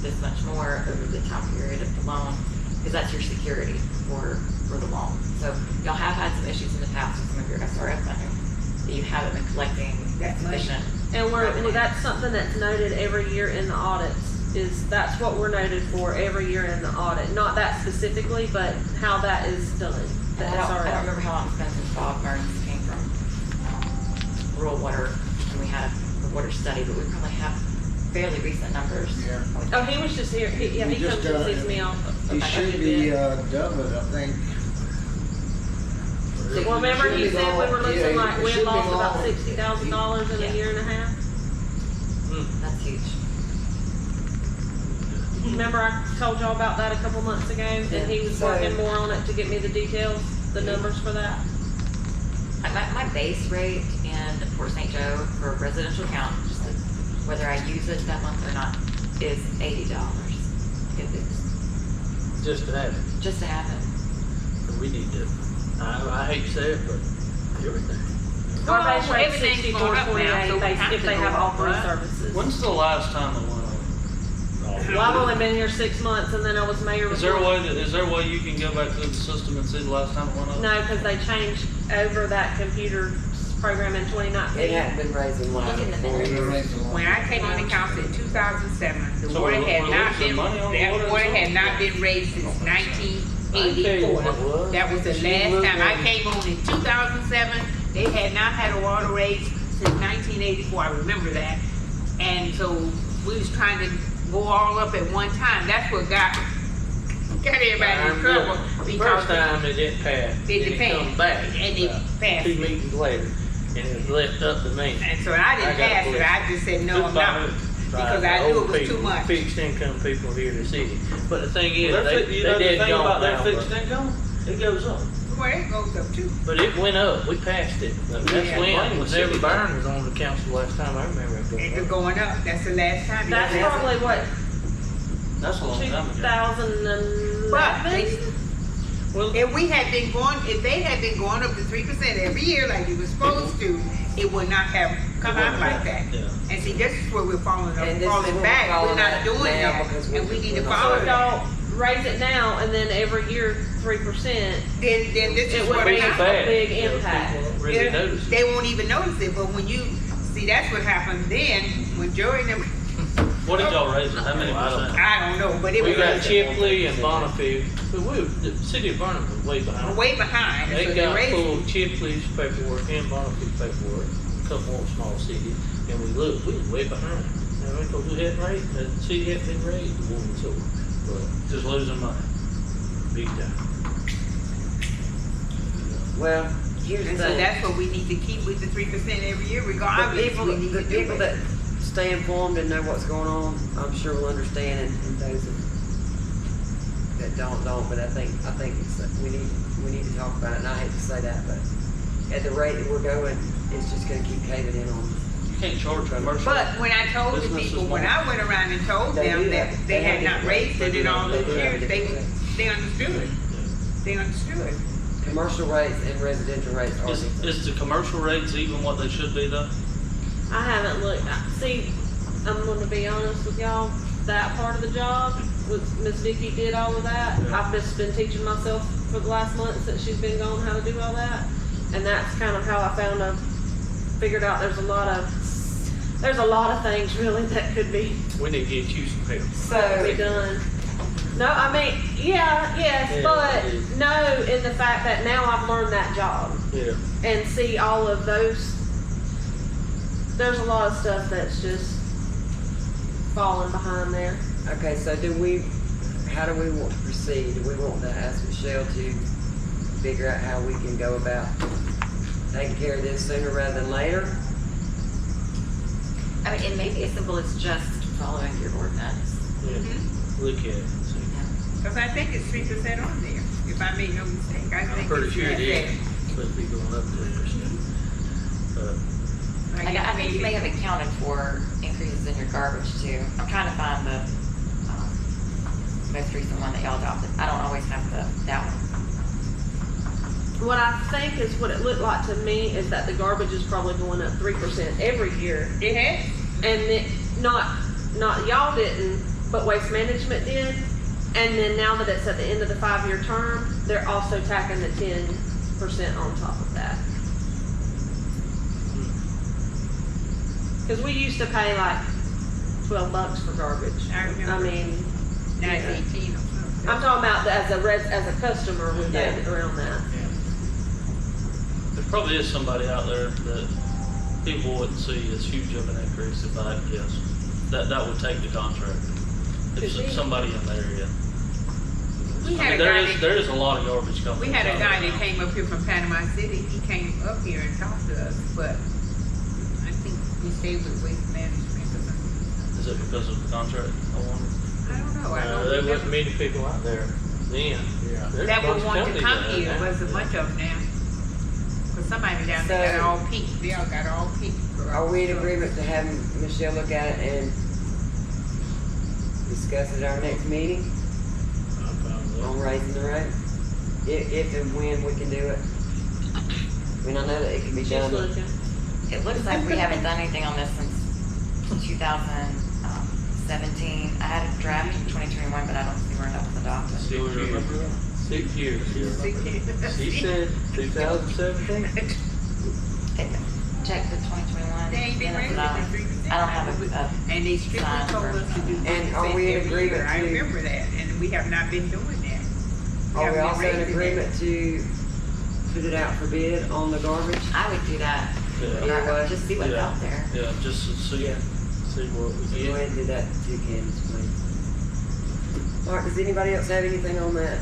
H: this much more over the time period of the loan, because that's your security for the loan. So y'all have had some issues in the past with some of your SRF funding, that you haven't been collecting
F: That money.
H: sufficient.
B: And that's something that's noted every year in the audits, is that's what we're noted for every year in the audit. Not that specifically, but how that is done.
H: And I don't remember how long it's been since Bob Burns came from rural water, and we had a water study, but we probably have fairly recent numbers.
I: Yeah.
B: Oh, he was just here, he
I: He just,
B: comes and sees me on.
I: He should be, done with, I think.
B: Well, remember he
I: Should be
B: said we were
I: long-
B: losing,
I: yeah,
B: like,
I: it
B: we
I: should
B: had
I: be
B: lost about
I: long.
B: $60,000 in
H: Yeah.
B: a year and a half.
H: That's huge.
B: Remember I told y'all about that a couple months ago, and he was
A: So-
B: working more on it to get me the details, the numbers for that.
H: My base rate in Port St. Joe for residential account, just whether I use it that month or not, is $80. It's
C: Just to have it.
H: just to have it.
C: We need to, I hate to say it, but everything.
B: Our base
F: Well,
B: rate's
F: everything's
B: 64,
F: going up now, so
B: 28,
F: we
B: they-
F: have
B: if
F: to
B: they
F: go
B: have all
F: up,
B: three
F: right?
B: services.
G: When's the last time it went up?
B: Well, I've only been here 6 months, and then I was mayor
G: Is there a
B: before.
G: way is there a way you can go back through the system and see the last time it went up?
B: No, because they changed over that computer program in 2019.
A: it hadn't been raising
H: Look
A: line
H: in the
A: for
H: minutes.
A: years.
F: When I came on the council in 2007, the
G: So
F: water
G: we're
F: had not
G: losing
F: been,
G: money on the
F: that
G: water
F: water
G: and
F: had
G: sewer?
F: not been raised since
C: I tell you
F: 1984.
C: when it was.
F: That was the
C: She
F: last
C: looked
F: time
C: at
F: I
C: it.
F: came on in 2007. They had not had a water raise since 1984, I remember that. And so we was trying to go all up at one time. That's what got everybody in trouble.
C: The
F: because
C: first time it didn't pass,
F: It
C: then it
F: didn't
C: come
F: pass.
C: back.
F: And it
C: about
F: passed
C: 2
F: it.
C: meetings later, and it was left up to me.
F: And so I didn't
C: I got
F: pass it,
C: pushed.
F: I just said, no, I'm not. Because I knew it was too much.
C: Fixed income people here in the city. But the thing is,
G: Well,
C: they
G: you know the
C: did
G: thing
C: gone
G: about
C: now,
G: that fixed
C: but-
G: income? It goes up.
F: Well, it goes up too.
C: But it went up, we passed it. That's
F: Yeah.
C: when Never Byron was on the council last time, I remember it
F: It was
C: going up.
F: going up, that's the last time.
B: That's
F: Because
B: probably what,
G: That's a long time ago.
B: 2011?
F: But if we had been going, if they had been going up to 3% every year like you were supposed to, it would not have come out like that.
G: Yeah.
F: And see, this is where we're falling
A: And this is
F: falling
A: where
F: back.
A: we're
F: We're
A: falling
F: not
A: back
F: doing
A: now
F: that,
A: because
F: and we need to
A: we're not-
F: follow
B: So if
F: that.
B: y'all raise it now, and then every year 3%,
F: Then this
B: it
F: is
B: would
F: what
B: make
F: happens.
B: a big
C: You know,
B: impact.
C: people don't really notice it.
F: They won't even notice it, but when you see, that's what happened then when Joey and them.
G: What did y'all raise it? How many
C: I don't
G: percent?
F: I don't know, but it
C: We
F: was
C: got Chipley and Bonneville, but the city of Vernon was way behind.
F: way behind.
C: They
F: so
C: got
F: raised it.
C: pulled Chipley's paperwork and Bonneville's paperwork, a couple more small cities, and we looked, we was way behind. And because we hadn't raised, the city hadn't been raised, the water and sewer, but
G: Just losing money.
C: big time.
A: Well, here's the
F: And so
A: thing.
F: that's what we need to keep with the 3% every year, regardless.
A: The people,
F: we need
A: the
F: to do
A: people
F: it.
A: that stay informed and know what's going on, I'm sure will understand, and those that don't, but I think it's, we need to talk about it, and I hate to say that, but at the rate that we're going, it's just gonna keep caving in on.
G: You can't charge commercial.
F: But when I told the
G: Businesses
F: people, when
G: won't.
F: I went around and told
A: They
F: them
A: do
F: that
A: that.
F: they
A: They
F: had
A: have
F: not
A: it.
F: raised it in all
A: They
F: those
A: do have
F: years,
A: it.
F: they understood. They understood.
A: Commercial rates and residential rates are different.
G: Is the commercial rates even what they should be though?
B: I haven't looked, see, I'm gonna be honest with y'all, that part of the job, was Miss Vicky did all of that. I've just been teaching myself for the last month since she's been gone how to do all that. And that's kind of how I figured out there's a lot of things really that could be
C: We need to get you some help.
B: be
A: So,
B: done. No, I mean, yes,
C: Yeah,
B: but
C: it is.
B: no, in the fact that now I've learned that job
C: Yeah.
B: and see all of those, there's a lot of stuff that's just falling behind there.
A: Okay, so how do we want to proceed? Do we want to ask Michelle to figure out how we can go about taking care of this sooner rather than later?
H: I mean, it may be as simple as just following your ordinance.
C: Yeah, look at it. See.
F: Cause I think it's 3% on there, if I make no mistake. I
C: I'm
F: think
C: pretty
F: it's
C: sure it
F: 3%.
C: is, supposed to be going up 3%. But
H: I think you may have accounted for increases in your garbage too. I'm trying to find the most recent one that y'all adopted. I don't always have that one.
B: What I think is what it looked like to me is that the garbage is probably going up 3% every year.
F: It has?
B: And it, not y'all didn't, but Waste Management did. And then now that it's at the end of the 5-year term, they're also tacking the 10% on top of that. Cause we used to pay like $12 for garbage.
F: I remember.
B: I mean,
F: Now it's 18 or something.
B: I'm talking about as a customer, we paid
A: Yeah.
B: around that.
G: There probably is somebody out there that people wouldn't see as huge of an increase if I had to guess. That would take the contract.
B: Could be.
G: If somebody in the area.
F: We
G: I
F: had
G: mean,
F: a
G: there
F: guy
G: is,
F: that-
G: there is a lot of garbage companies.
F: We had a
G: out
F: guy
G: there
F: that
G: now.
F: came up here from Panama City. He came up here and talked to us, but I think we stayed with Waste Management or something.
G: Is it because of the contract? I wonder.
F: I don't know. I don't
C: there wasn't
F: remember.
C: many people out there then. Yeah. There's a
F: That
C: bunch
F: would
C: of
F: want to
C: companies
F: come
C: out there
F: here
C: now.
F: was a bunch of them now. Cause somebody down there got
A: So-
F: all peaked. They all got all peaked. for
A: Are we in
F: stuff.
A: agreement to have Michelle look at it and discuss it at our next meeting
C: I'm fine with
A: on
C: that.
A: raising the rate? If and when we can do it? I mean, I know that it can be
B: She's
A: done.
B: looking.
H: It looks like we haven't done anything on this since 2017. I had a draft in 2021, but I don't see where that was adopted.
C: 6 years. 6 years. She said 2017.
H: Check the 2021.
F: They ain't been
H: minutes,
F: raising
H: but
F: the 3%.
H: I don't have a
F: And they strictly
H: sign
F: told
H: for-
F: us to do.
A: And are we in
F: 3% every year.
A: agreement
F: I
A: to-
F: remember that, and we have not been doing that.
A: Are we
F: haven't been
A: also in
F: raising it.
A: agreement to put it out for bid on the garbage?
H: I would do that.
A: Either way.
H: Just see what's
G: Yeah.
H: out there.
G: Yeah, just to see what we
A: So go
G: get.
A: ahead and do that too, Candace, please. All right, does anybody else have anything on that?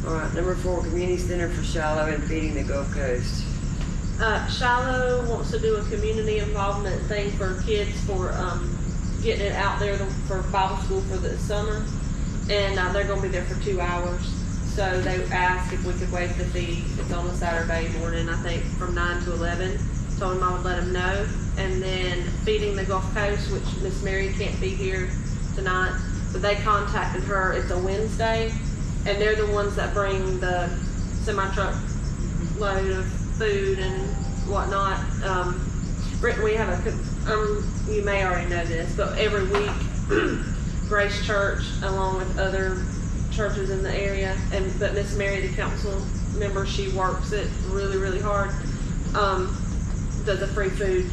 A: All right, number 4, Community Center for Shiloh and Feeding the Gulf Coast.
B: Shiloh wants to do a community involvement thing for kids for, getting it out there for Bible school for the summer. And, they're gonna be there for 2 hours. So they asked if we could waive the fee. It's on a Saturday morning, I think, from 9 to 11. Told them I would let them know. And then Feeding the Gulf Coast, which Miss Mary can't be here tonight, but they contacted her. It's a Wednesday, and they're the ones that bring the semi-truck load of food and whatnot. Brittany, we have you may already know this, but every week, Grace Church, along with other churches in the area, but Miss Mary, the council member, she works it really, really hard, does a free food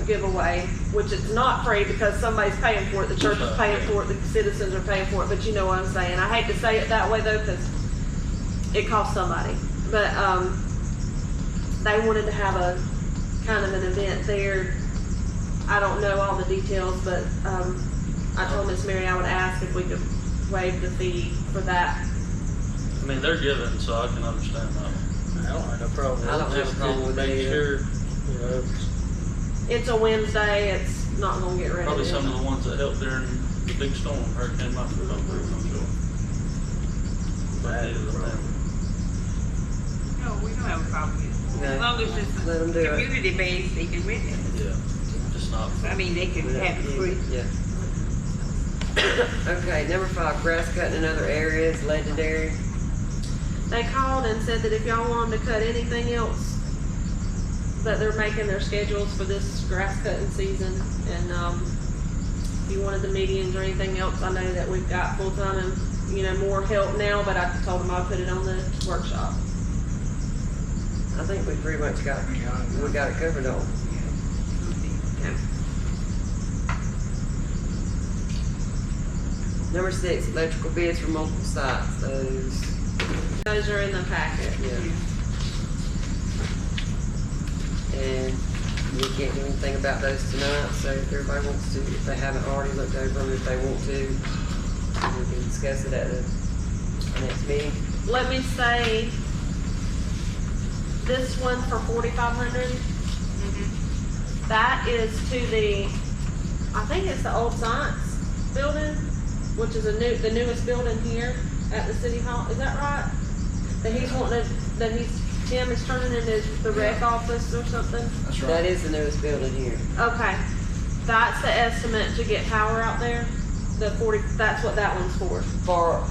B: giveaway, which it's not free because somebody's paying for it. The church is paying for it, the citizens are paying for it, but you know what I'm saying. I hate to say it that way though, because it costs somebody. But they wanted to have a kind of an event there. I don't know all the details, but I told Miss Mary I would ask if we could waive the fee for that.
G: I mean, they're given, so I can understand that.
C: I don't have no problem with it.
A: I don't have a
C: Just
A: problem
C: to
A: with
C: make
A: it either.
C: sure, you know,
B: It's a Wednesday, it's not gonna get ready.
G: Probably some of the ones that helped during the big storm, Hurricane Michael, I'm sure. But they did that.
F: No, we don't have a problem with it.
A: No.
F: As long as it's
A: Let 'em do it.
F: community based, they can rent it.
G: Yeah, just not.
F: I mean, they can have it free.
A: Yeah. Okay, number 5, grass cutting in other areas, legendary.
B: They called and said that if y'all wanted to cut anything else, that they're making their schedules for this grass cutting season. And, if you wanted the medians or anything else, I know that we've got full-time and, more help now, but I told them I'd put it on the workshop.
A: I think we pretty much got it covered on. Number 6, electrical bids for multiple sites,
B: Those are in the packet.
A: yeah. And We can't do anything about those tonight, so if everybody wants to, if they haven't already looked over them, if they want to, we can discuss it at the next meeting.
B: Let me say, this one for 4,500, that is to the, I think it's the old science building, which is the newest building here at the city hall. Is that right? That he's wanting to, Tim is turning into the rec office or something?
I: That's
A: That
I: right.
A: is the newest building here.
B: Okay, that's the estimate to get power out there, the 40, that's what that one's for.
A: For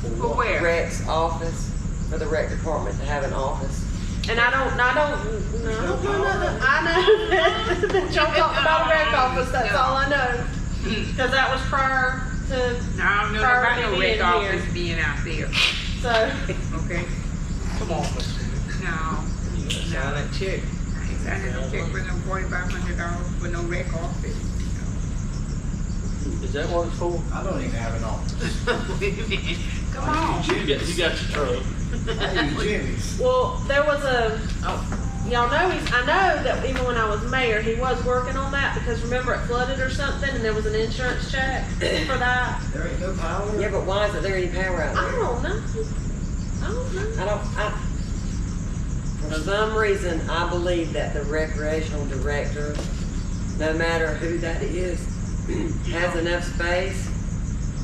F: For where?
A: Rec's office, for the rec department to have an office.
B: And I don't know nothing, I know that y'all talked about a rec office, that's all I know. Cause that was prior to,
F: No, I don't know
B: Prior
F: about
B: to
F: no
B: being
F: rec office
B: here.
F: being out there,
B: so,
F: okay?
C: Come on, Mr.
F: No,
C: You gotta sign that check.
F: I ain't signing no check for no $4,500 for no rec office.
C: Is that what it's for?
I: I don't even have an office.
F: Wait a minute, come
I: I
F: on.
I: use
G: You
I: Jimmy's.
G: got your truck.
I: I use Jimmy's.
B: well, there was y'all know I know that even when I was mayor, he was working on that, because remember it flooded or something, and there was an insurance check for that.
I: There ain't no power.
A: Yeah, but why isn't there any power out
B: I
A: there?
B: don't know.
A: For some reason, I believe that the recreational director, no matter who that is, has enough space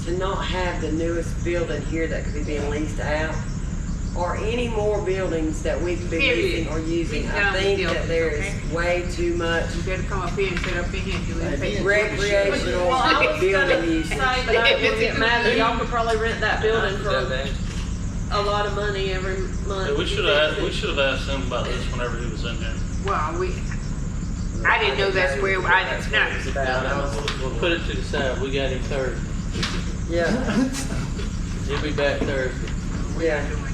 A: to not have the newest building here that could be being leased out, or any more buildings that we could be
F: Period.
A: leasing or using.
F: Lease
A: I
F: down
A: think
F: the
A: that
F: buildings,
A: there is
F: okay?
A: way too much
F: You better come up here and sit up in here and do it.
A: recreational
B: Well, I was
A: building
B: gonna
A: use.
B: say, but I didn't want to get mad that y'all could probably rent that building for a lot of money every month.
G: Yeah, we should have asked him about this whenever he was in here.
F: Well, I didn't know that's where,
A: That's what
F: not,
A: it's about. I was-
C: We'll put it to the side, we got him Thursday.
A: Yeah,
C: He'll be back Thursday.
A: yeah.
F: doing that.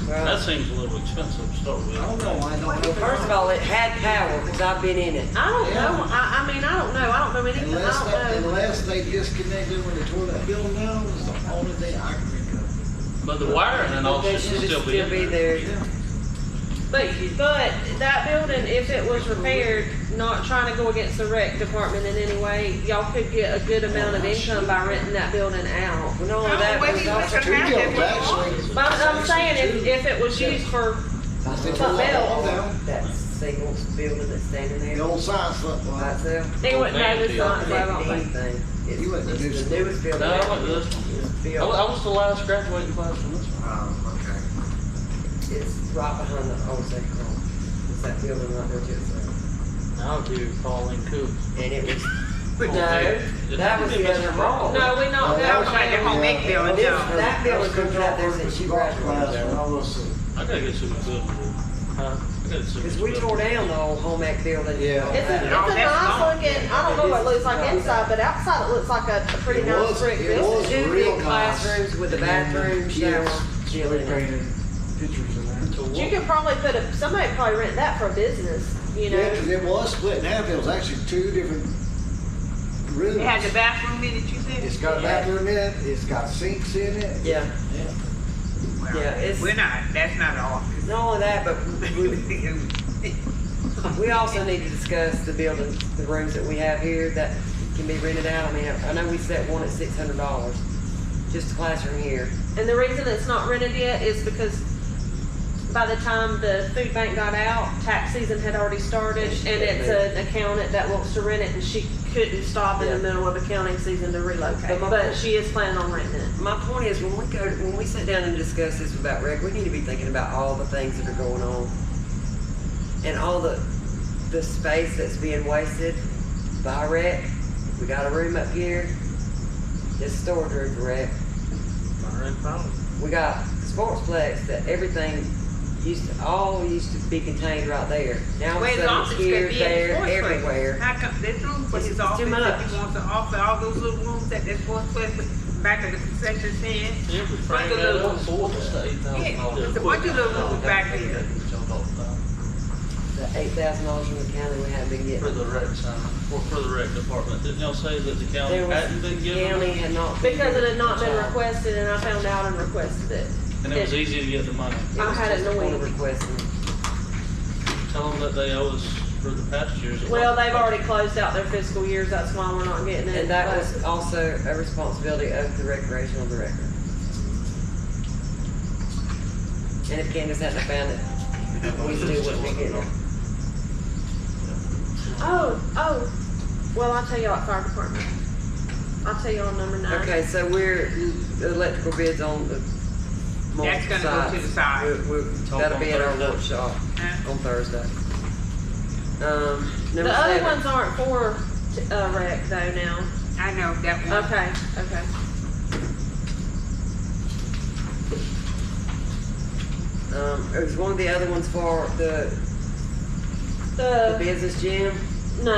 G: That
A: Well,
G: seems a little expensive to start with.
I: I don't know, I don't know.
A: first of all, it had power because I've been in it.
B: I don't know, I mean, I don't know anything, I don't know.
I: Unless they disconnected when they tore that building down, was the only thing I can think of.
G: But the wiring and all
A: They
G: should
A: should
G: still be in there.
A: there.
B: But that building, if it was repaired, not trying to go against the rec department in any way, y'all could get a good amount of income by renting that building out.
A: Well, not only that, but it's also
I: Two buildings, actually.
B: But I'm saying if it was used for something else,
A: that single building that's standing
I: The
A: there
I: old science club.
A: by itself.
B: they wouldn't know this
A: Not
B: science, I don't
A: connected to
B: think.
A: anything. It's
I: You wouldn't do
A: it's
I: so.
A: the newest building.
G: No, I went to this one.
A: It's
G: I was the last graduating class from this one.
I: Oh, okay.
A: It's right behind the old second hall. It's that building right there to the side.
C: I'll do Pauline Cook.
A: And it was,
G: Oh,
A: no,
G: yeah.
A: that was the other hall.
B: No, we not,
I: No,
F: That was like the home ec building,
A: This-
F: no.
A: That building's been out there since she graduated.
G: I gotta get super good.
C: Huh?
G: I gotta super
A: Because we
G: good.
A: tore down the old home ec building.
I: Yeah.
B: It's a
F: Oh,
B: nice
F: that's long.
B: looking, I don't know what it looks like inside, but outside it looks like a pretty
I: It
B: nice
I: was-
B: brick
I: it
B: building.
I: was.
A: Two
I: real
A: big
I: nice.
A: classrooms with a bathroom, shower, still in it.
I: Pictures in there.
C: To
B: You
C: what?
B: could probably somebody could probably rent that for a business, you know?
I: Yeah, 'cause it was split in half. It was actually two different rooms.
F: It had the bathroom in it, you said?
I: It's got a bathroom in it, it's got sinks in it.
A: Yeah,
F: Well,
A: yeah, it's-
F: that's not an office.
A: not only that, but we also need to discuss the buildings, the rooms that we have here that can be rented out. I mean, I know we set one at $600, just a classroom here.
B: And the reason it's not rented yet is because by the time the food bank got out, tax season had already started, and it's an accountant that wants to rent it, and she couldn't stop in the middle of accounting season to relocate, but she is planning on renting it.
A: My point is, when we sit down and discuss this about rec, we need to be thinking about all the things that are going on. And all the space that's being wasted by rec. We got a room up here, it's a storage room for rec. We got sportsplex that everything used to be contained right there. Now all of
F: Where
A: a
F: his
A: sudden
F: office
A: it's
F: could
A: here,
F: be in
A: there,
F: the sports place.
A: everywhere.
F: How come, there's room for
A: It's
F: his
A: too
F: office, if
A: much.
F: he wants to offer all those little rooms at that sports place, back of the concession stand.
C: Yeah, we
F: Bunch
C: framed
F: of
C: that
F: little-
C: up for us, the $8,000.
F: Yeah, there's a bunch of little rooms back there.
A: The $8,000 from the county we haven't been
G: For
A: getting.
G: the rec center, or for the rec department. Didn't y'all say that the county
A: There was,
G: hadn't been
A: the
G: given?
A: county had not. been
B: Because it had
A: given
B: not been
A: the job.
B: requested, and I found out and requested it.
G: And it was easy to get the money.
A: It
B: I
A: was
B: had it
A: just a point
B: annoying.
A: of requesting.
G: tell them that they owe us for the past years.
B: Well, they've already closed out their fiscal years, that's why we're not getting it.
A: And that
B: but-
A: was also a responsibility of the recreational director. And if Candace hadn't found it, we still wouldn't be getting it.
B: Oh, well, I'll tell you what, fire department. I'll tell you on number 9.
A: Okay, so the electrical bids on the
F: That's
A: multiple
F: gonna go to the side.
A: That'll be at our
G: Thursday.
A: workshop
F: Huh?
A: on Thursday. Number
B: The other
A: 7.
B: ones aren't for, rec though now.
F: I know that one.
B: Okay.
A: It was one of the other ones for the business gym.
B: No.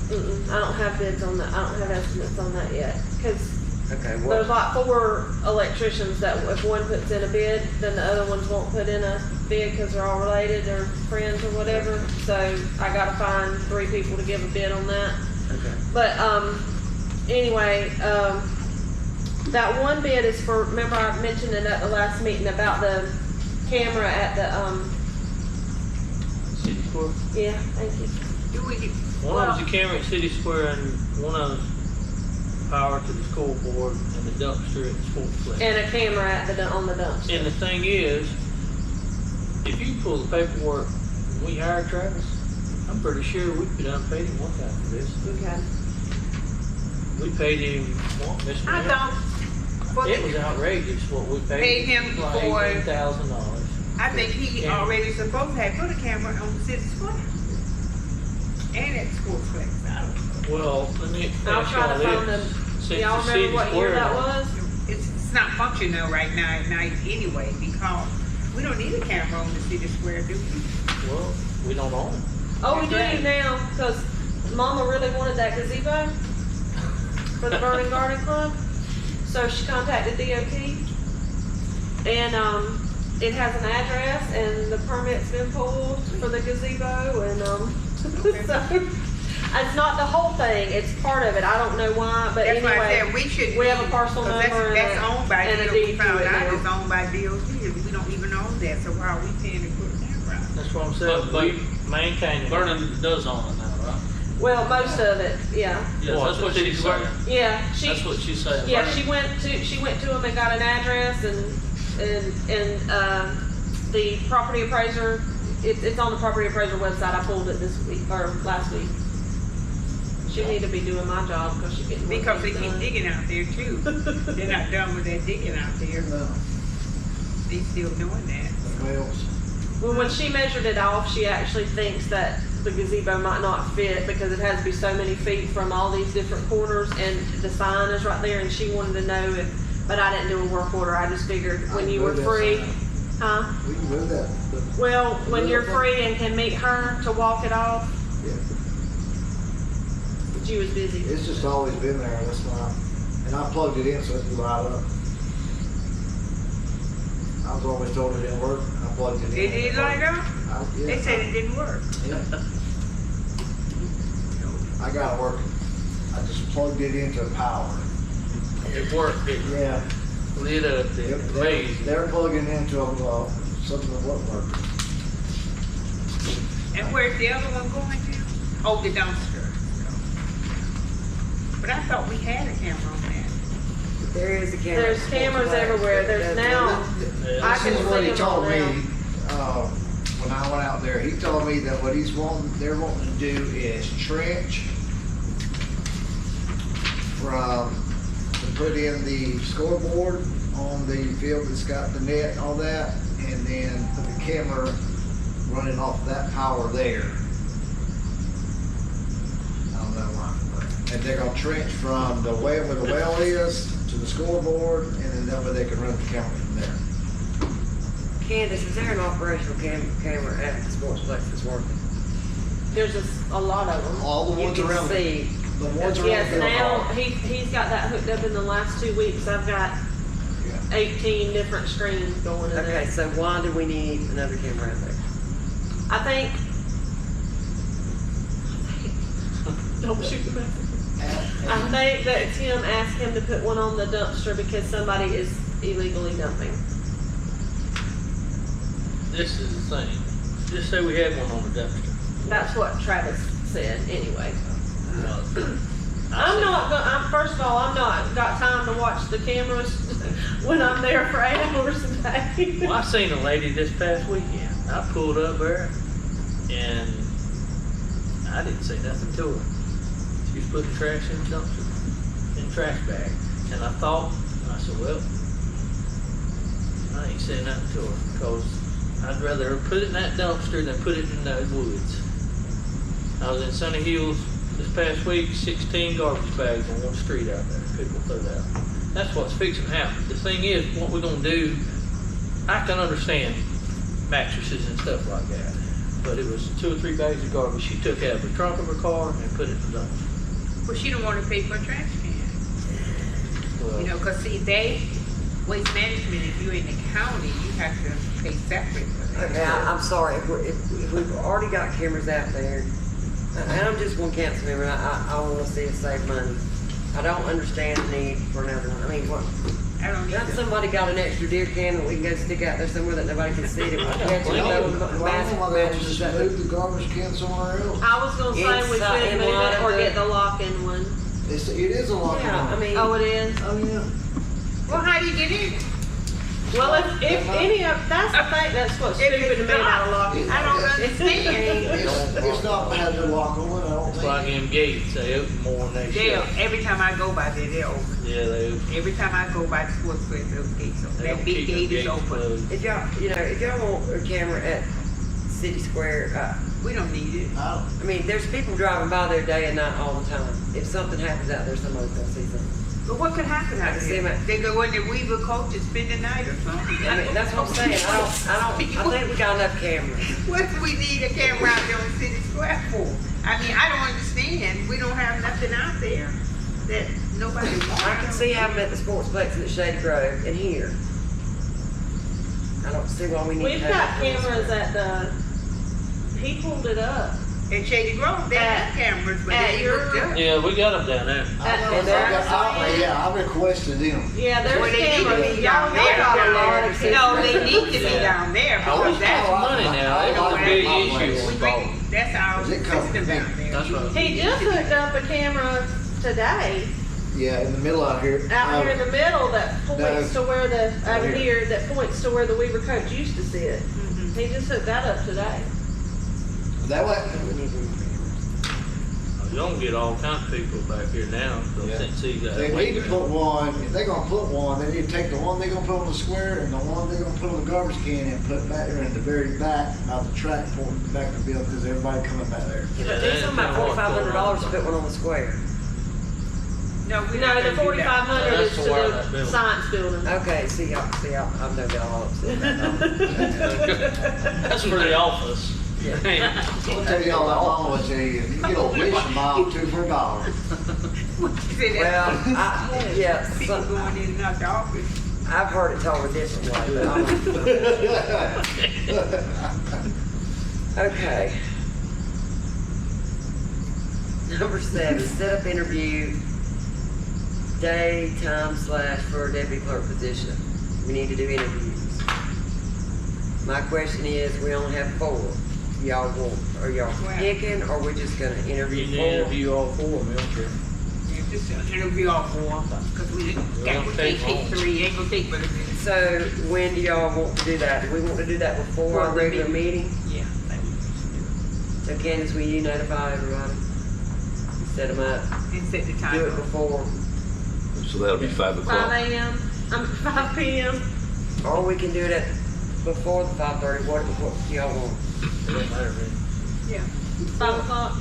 B: I don't have bids on that, I don't have estimates on that yet, cause
A: Okay,
B: there's
A: what,
B: like 4 electricians that if one puts in a bid, then the other ones won't put in a bid because they're all related or friends or whatever. So I gotta find 3 people to give a bid on that.
A: okay.
B: But, anyway, that one bid is for, remember I mentioned it at the last meeting about the camera at the,
C: City Square.
B: yeah, thank you.
F: Do we,
C: One of them's a camera at City Square and one of them's power to the scoreboard and the dumpster at Sportsplex.
B: And a camera at on the dumpster.
C: And the thing is, if you pull the paperwork, when we hired Travis, I'm pretty sure we could unpaid him one time for this.
B: Okay.
C: We paid him, what, Mr.
F: I
C: Mayor?
F: thought, for
C: It was
F: the,
C: outrageous what we
F: Paid
C: paid
F: him
C: like
F: for-
C: $18,000.
F: I think he
C: Camera.
F: already supposed to have put a camera on the city square. And at Sportsplex, I don't know.
C: Well, let me
B: I'll
C: ask
B: try
C: y'all
B: to find
C: this.
B: them.
C: Since
B: Y'all
C: the
B: remember
C: City
B: what year
C: Square
B: that
C: now-
B: was?
F: It's not functional right now at night anyway, because we don't need a camera on the city square, do we?
C: Well, we don't own it.
B: Oh, we do now, cause Mama really wanted that gazebo for the Vernon Garden Club. So she contacted DOT. And, it has an address and the permit's been pulled for the gazebo and, so, it's not the whole thing, it's part of it, I don't know why, but
F: That's why I
B: anyway.
F: said we should.
B: we have a parcel
F: 'cause
B: number and
F: That's
B: a-
F: owned by
B: and a
F: DOT,
B: deed
F: we
B: to
F: found
B: it
F: out
B: now.
F: it's owned by DOT, and we don't even own that, so why are we paying to put a camera out?
C: That's what I'm saying,
G: But-
C: we maintain it.
G: Vernon does own it now, right?
B: Well, most of it, yeah.
G: Yes,
C: What,
G: that's what
C: the City
G: she's
C: Square?
G: saying.
B: Yeah,
G: That's what she's saying.
B: Yeah,
G: Vernon.
B: she went to them and got an address and the property appraiser, it's on the property appraiser website, I pulled it this week, or last week. She need to be doing my job, cause she getting more
F: Because they
B: things
F: keep
B: done.
F: digging out there too. They're not done with that digging out there.
I: No,
F: They still doing that.
I: well,
B: Well, when she measured it off, she actually thinks that the gazebo might not fit because it has to be so many feet from all these different corners and the sign is right there and she wanted to know if, but I didn't do a work order, I just figured when you were
I: Move that
B: free,
I: sign.
B: huh?
I: we can move that, but,
B: Well, when you're free and can meet her to walk it off,
I: yeah,
B: she was busy.
I: it's just always been there, that's why, and I plugged it in so it can light up. I was always told it didn't work, I plugged it in.
F: It did light up?
I: Yeah.
F: They said it didn't work.
I: Yeah. I got it working. I just plugged it into power.
C: It worked, it
I: Yeah.
C: lit up,
I: Yep,
C: it blazed.
I: they're plugging into, something that wasn't working.
F: And where's the other one going to? Oh, the dumpster. But I thought we had a camera on that.
A: There is a camera.
B: There's cameras everywhere. There's now, I
I: This
B: can
I: is what
B: see
I: he
B: them
I: told
B: all
I: me,
B: now.
I: when I went out there. He told me that what they're wanting to do is trench to put in the scoreboard on the field that's got the net and all that, and then put the camera running off that power there. I don't know why. And they're gonna trench from the well where the well is to the scoreboard, and then that way they can run the camera from there.
A: Candace, is there an operational camera at the sportsplex that's working?
B: There's a lot of them.
I: All the ones
A: You can
I: around, the
A: see.
I: ones around
B: Yes,
I: the
B: now,
I: car.
B: he's got that hooked up in the last 2 weeks. I've got
I: Yeah.
B: 18 different screens going in
A: Okay,
B: there.
A: so why do we need another camera out there?
B: I think. Don't shoot the messenger. I think that Tim asked him to put one on the dumpster because somebody is illegally dumping.
C: This is the thing, just say we had one on the dumpster.
B: That's what Travis said anyway.
C: I
B: I'm
C: said-
B: not gonna, first of all, I'm not got time to watch the cameras when I'm there for 8 hours a day.
C: Well, I seen a lady this past weekend. I pulled up there and I didn't say nothing to her. She was putting trash in the dumpster, in the trash bag. And I thought, I said, well, I ain't saying nothing to her because I'd rather put it in that dumpster than put it in those woods. I was in Sunny Hills this past week, 16 garbage bags on one street out there. People throw that. That's what's fixing to happen. The thing is, what we're gonna do, I can understand mattresses and stuff like that, but it was 2 or 3 bags of garbage she took out of the trunk of her car and put it in the dumpster.
F: Well, she don't wanna pay for a trash can.
C: Well,
F: You know, cause see, waste management, if you're in the county, you have to pay separate for that.
A: Okay, I'm sorry, if we've already got cameras out there, and I'm just one council member, I wanna see us save money. I don't understand the need for another one. I mean, what,
F: I don't
A: got
F: either.
A: somebody got an extra deer can that we can go stick out there somewhere that nobody can see it, we'll catch it, throw it in the basket,
I: Why don't
A: matches,
I: just
A: that.
I: move the garbage can somewhere else?
B: I was gonna say we
A: Inside
B: could
A: in
B: move
A: one
B: it
A: of
B: or
A: the-
B: get the lock-in one.
I: It is a lot.
A: Yeah, I mean.
B: Oh, it is?
I: Oh, yeah.
F: Well, how do you get in?
B: Well, if any of, that's the thing, that's what's
F: If
B: stupid to
F: it's
B: me
F: not-
B: about a lock-in.
F: I don't understand.
I: It's not had the lock on it, I don't
C: it's like
I: think.
C: them gates, they open more than they
F: They'll,
C: shut.
F: every time I go by there, they're open.
C: Yeah, they open.
F: Every time I go by the sports place, those gates open.
C: They
F: That
C: don't
F: big
C: keep them
F: gate is
C: gates
F: open.
C: closed.
A: If y'all want a camera at City Square,
F: We don't need it.
I: I
A: I mean, there's people driving by there day and night all the time. If something happens out there, somebody's gonna see something.
F: But what could happen
A: I
F: out
A: can see
F: there?
A: them.
F: They go in the Weaver coach and spend the night or something.
A: I mean, that's what I'm saying. I think we got enough cameras.
F: What do we need a camera out there on City Square for? I mean, I don't understand. We don't have nothing out there that nobody wants.
A: I can see having at the Sportsplex and at Shady Grove and here. I don't see why we need to
B: We've
A: have.
B: got cameras at the, he pulled it up.
F: In Shady Grove, they have cameras, but
B: at
F: they
B: your-
F: looked up.
C: Yeah, we got them down there.
A: And they're-
I: yeah, I requested them.
B: Yeah,
F: Well,
B: there's
F: they need to
B: cameras.
F: be
B: Y'all
F: down
B: know
F: there.
B: about a lot of
A: there.
F: No,
B: cameras.
F: they need to be down there because that's,
C: Money now,
I: I
C: that's
I: like
C: a
I: my
C: big
I: place.
C: issue
F: we
C: involved.
F: bring, that's our
I: Is it covered?
F: system down there.
C: That's right.
B: He just hooked up a camera today,
I: Yeah, in the middle out here.
B: out here in the middle that points to where the, out
I: Right
B: here, that points to where the Weaver coach used to sit.
F: Mhm.
B: He just hooked that up today.
I: That way,
A: We need to-
C: You're gonna get all kinds of people back here now, so
I: Yeah.
C: since he's that.
I: they need to put one, if they're gonna put one, they need to take the one they're gonna put on the square and the one they're gonna put on the garbage can and put back there in the very back of the track pointing back to the building, because everybody coming back there.
A: Yeah, but there's something about $4,500 to put one on the square.
F: No, we're
B: No,
F: not
B: the
F: gonna do that.
B: 4,500 is
C: That's
B: to
C: the wire
B: the
C: that building.
B: science building.
A: Okay, I've no doubt all upset about that.
G: That's for the office.
I: I'll tell y'all how long I'll tell you, you can get a wish mile too for $1.
F: What you say,
A: Well,
F: that's
A: yeah,
F: people going in and out the office.
A: I've heard it told a different way, but okay. Number 7, set up interview, day, time, / for a deputy clerk position. We need to do interviews. My question is, we only have 4. Y'all want, are y'all
F: Wow.
A: picking, or we're just gonna
C: You
A: interview
C: need to
A: 4?
C: interview all 4 of them, don't you?
F: Yeah, just interview all 4, because we
C: don't
F: got to
C: take
F: take
C: long.
F: 3, ain't gonna take but a minute.
A: So, when do y'all want to do that? Do we want to do that before our
F: Before the
A: regular meeting?
F: Yeah. I think
A: So Candace, will you notify everybody? Set them up,
F: we should. And set the
A: do
F: time
A: it
F: up.
A: before,
J: So that'll be 5 o'clock.
B: 5 a.m., 5 p.m.
A: or we can do it at, before the 5:30, what do y'all want?
C: It don't matter, man.
F: Yeah.
B: 5 o'clock.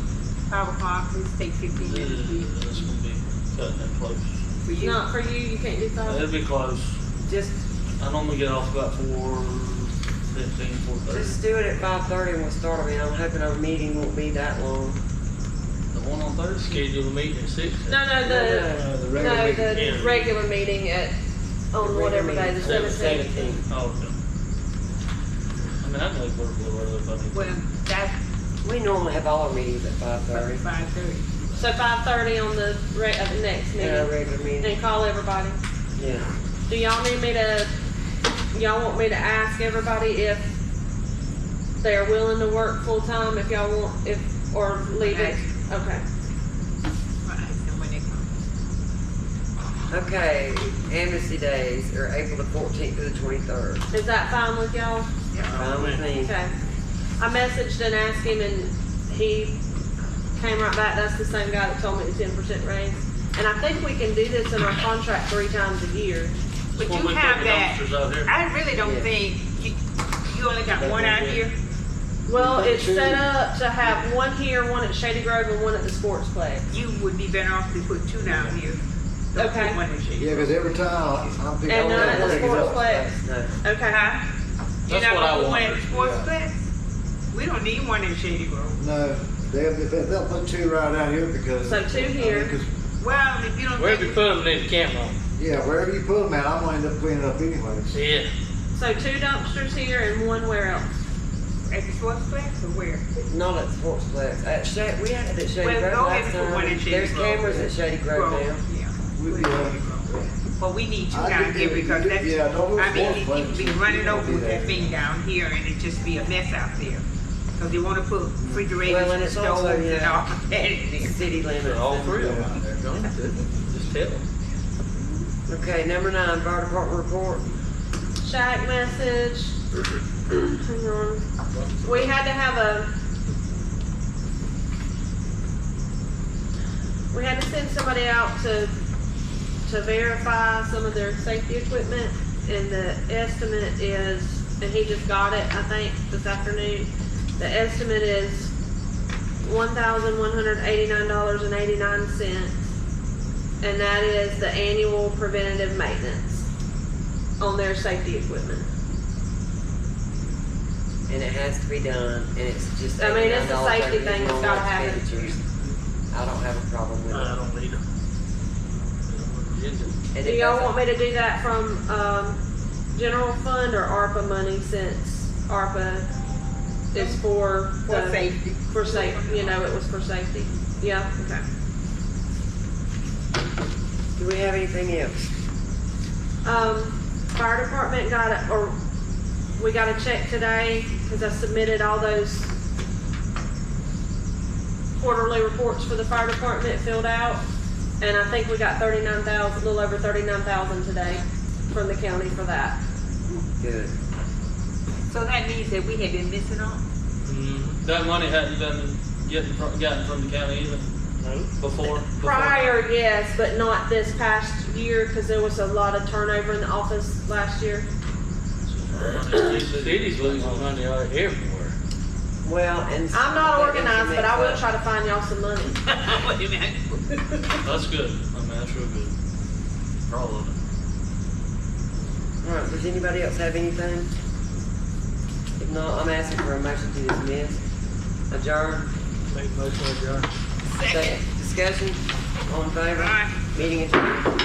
F: 5 o'clock, let's take 15 minutes, please.
C: That's gonna be cutting it close.
F: For you.
B: Not for you, you can't do 5.
C: It'll be close.
A: Just,
C: I normally get off about 4:15, 4:30.
A: just do it at 5:30 and we'll start. I mean, I'm hoping our meeting won't be that long.
C: The one on Thursday, schedule the meean at 6.
B: No,
I: The regular
B: no,
I: meeting.
B: the regular meeting at, on whatever day, the 17th.
A: 17th.
C: Oh, okay. I mean, I can leave work a little early if I need.
F: Well, that's
A: We normally have all our meetings at 5:30
F: 5:30.
B: So 5:30 on the next
A: in our
B: meeting,
A: regular meeting.
B: and call everybody.
A: Yeah.
B: Do y'all need me to, y'all want me to ask everybody if they are willing to work full-time if y'all want, or leave it? Okay.
A: Okay, amnesty days are April the 14th to the 23rd.
B: Is that fine with y'all?
A: Fine with me.
B: Okay. I messaged and asked him and he came right back. That's the same guy that told me the 10% raise. And I think we can do this in our contract 3 times a year.
F: But
G: When
F: you
G: we
F: have
G: put the
F: that,
G: dumpsters out here.
F: I really don't
A: Yeah.
F: think, you only got one out here?
B: Well, it's set up to have one here, one at Shady Grove, and one at the Sportsplex.
F: You would be better off to put 2 down here. Don't put
B: Okay.
F: one in Shady.
I: Yeah, because every time I'm picking
B: And
I: up
B: none at the
I: that pick it up.
B: Sportsplex.
A: No.
B: Okay.
F: Huh? You're
G: That's
F: not
G: what I
F: gonna put one at
G: wondered.
F: the Sportsplex? We don't need one in Shady Grove.
I: No, they'll put 2 right out here because.
B: So 2 here.
I: 'Cause,
F: Well, if you don't
C: Wherever you
F: think,
C: put them, need a camera on.
I: yeah, wherever you put them at, I'm gonna end up cleaning up anyways.
C: Yeah.
B: So 2 dumpsters here and 1 where else?
F: at the Sportsplex or where?
A: Not at Sportsplex. We had it at Shady
F: Well,
A: Grove
F: go ahead
A: last
F: and put one in
A: time.
F: Shady
A: There's
F: Grove.
A: cameras at Shady Grove now.
F: Yeah.
I: We,
F: Put it in Shady Grove. But we need 2
I: I
F: down
I: did
F: here
I: that.
F: because that's,
I: Yeah, no,
F: I mean,
I: Sportsplex,
F: people be
I: you
F: running
I: don't
F: over
I: do
F: with that
I: that.
F: thing down here and it just be a mess out there. Cause they wanna put refrigerators
A: Well, and
F: and
A: it's
F: stoves
A: also,
F: and
A: yeah.
F: all that in there.
A: City limits.
C: All 3 of them out there, don't they? Just tell them.
A: Okay, number 9, fire department report.
B: Shack message. Hang on. We had to have we had to send somebody out to verify some of their safety equipment, and the estimate is, and he just got it, I think, this afternoon. The estimate is $1,189.89, and that is the annual preventative maintenance on their safety equipment.
A: And it has to be done, and it's just
B: I mean, it's a
A: $89
B: safety
A: over
B: thing, it's
A: normal
B: gotta happen.
A: expenditures. I don't have a problem with
C: I
A: it.
C: don't need them.
A: And
B: Do
A: it
B: y'all
A: doesn't-
B: want me to do that from, general fund or ARPA money, since ARPA is for
F: For
B: the,
F: safety.
B: for safety, it was for safety? Yeah, okay.
A: Do we have anything else?
B: Fire department got it, or we got a check today, cause I submitted all those quarterly reports for the fire department filled out. And I think we got 39,000, a little over 39,000 today from the county for that.
A: Good.
F: So that means that we had been missing on?
G: That money hadn't been gotten from the county either? Before?
B: Prior, yes, but not this past year, cause there was a lot of turnover in the office last year.
C: The city's losing money out everywhere.
A: Well, and.
B: I'm not
A: that
B: organized,
A: gets
B: but I
A: mixed
B: will
A: up.
B: try to find y'all some money.
F: Wait a minute.
G: That's good. I mean, that's real good. For all of it.
A: All right, does anybody else have anything? If not, I'm asking for a motion to dismiss. Adjourn.
C: Make most of it,
A: Second. Discussion. All in favor?
F: Aye.
A: Meeting adjourned.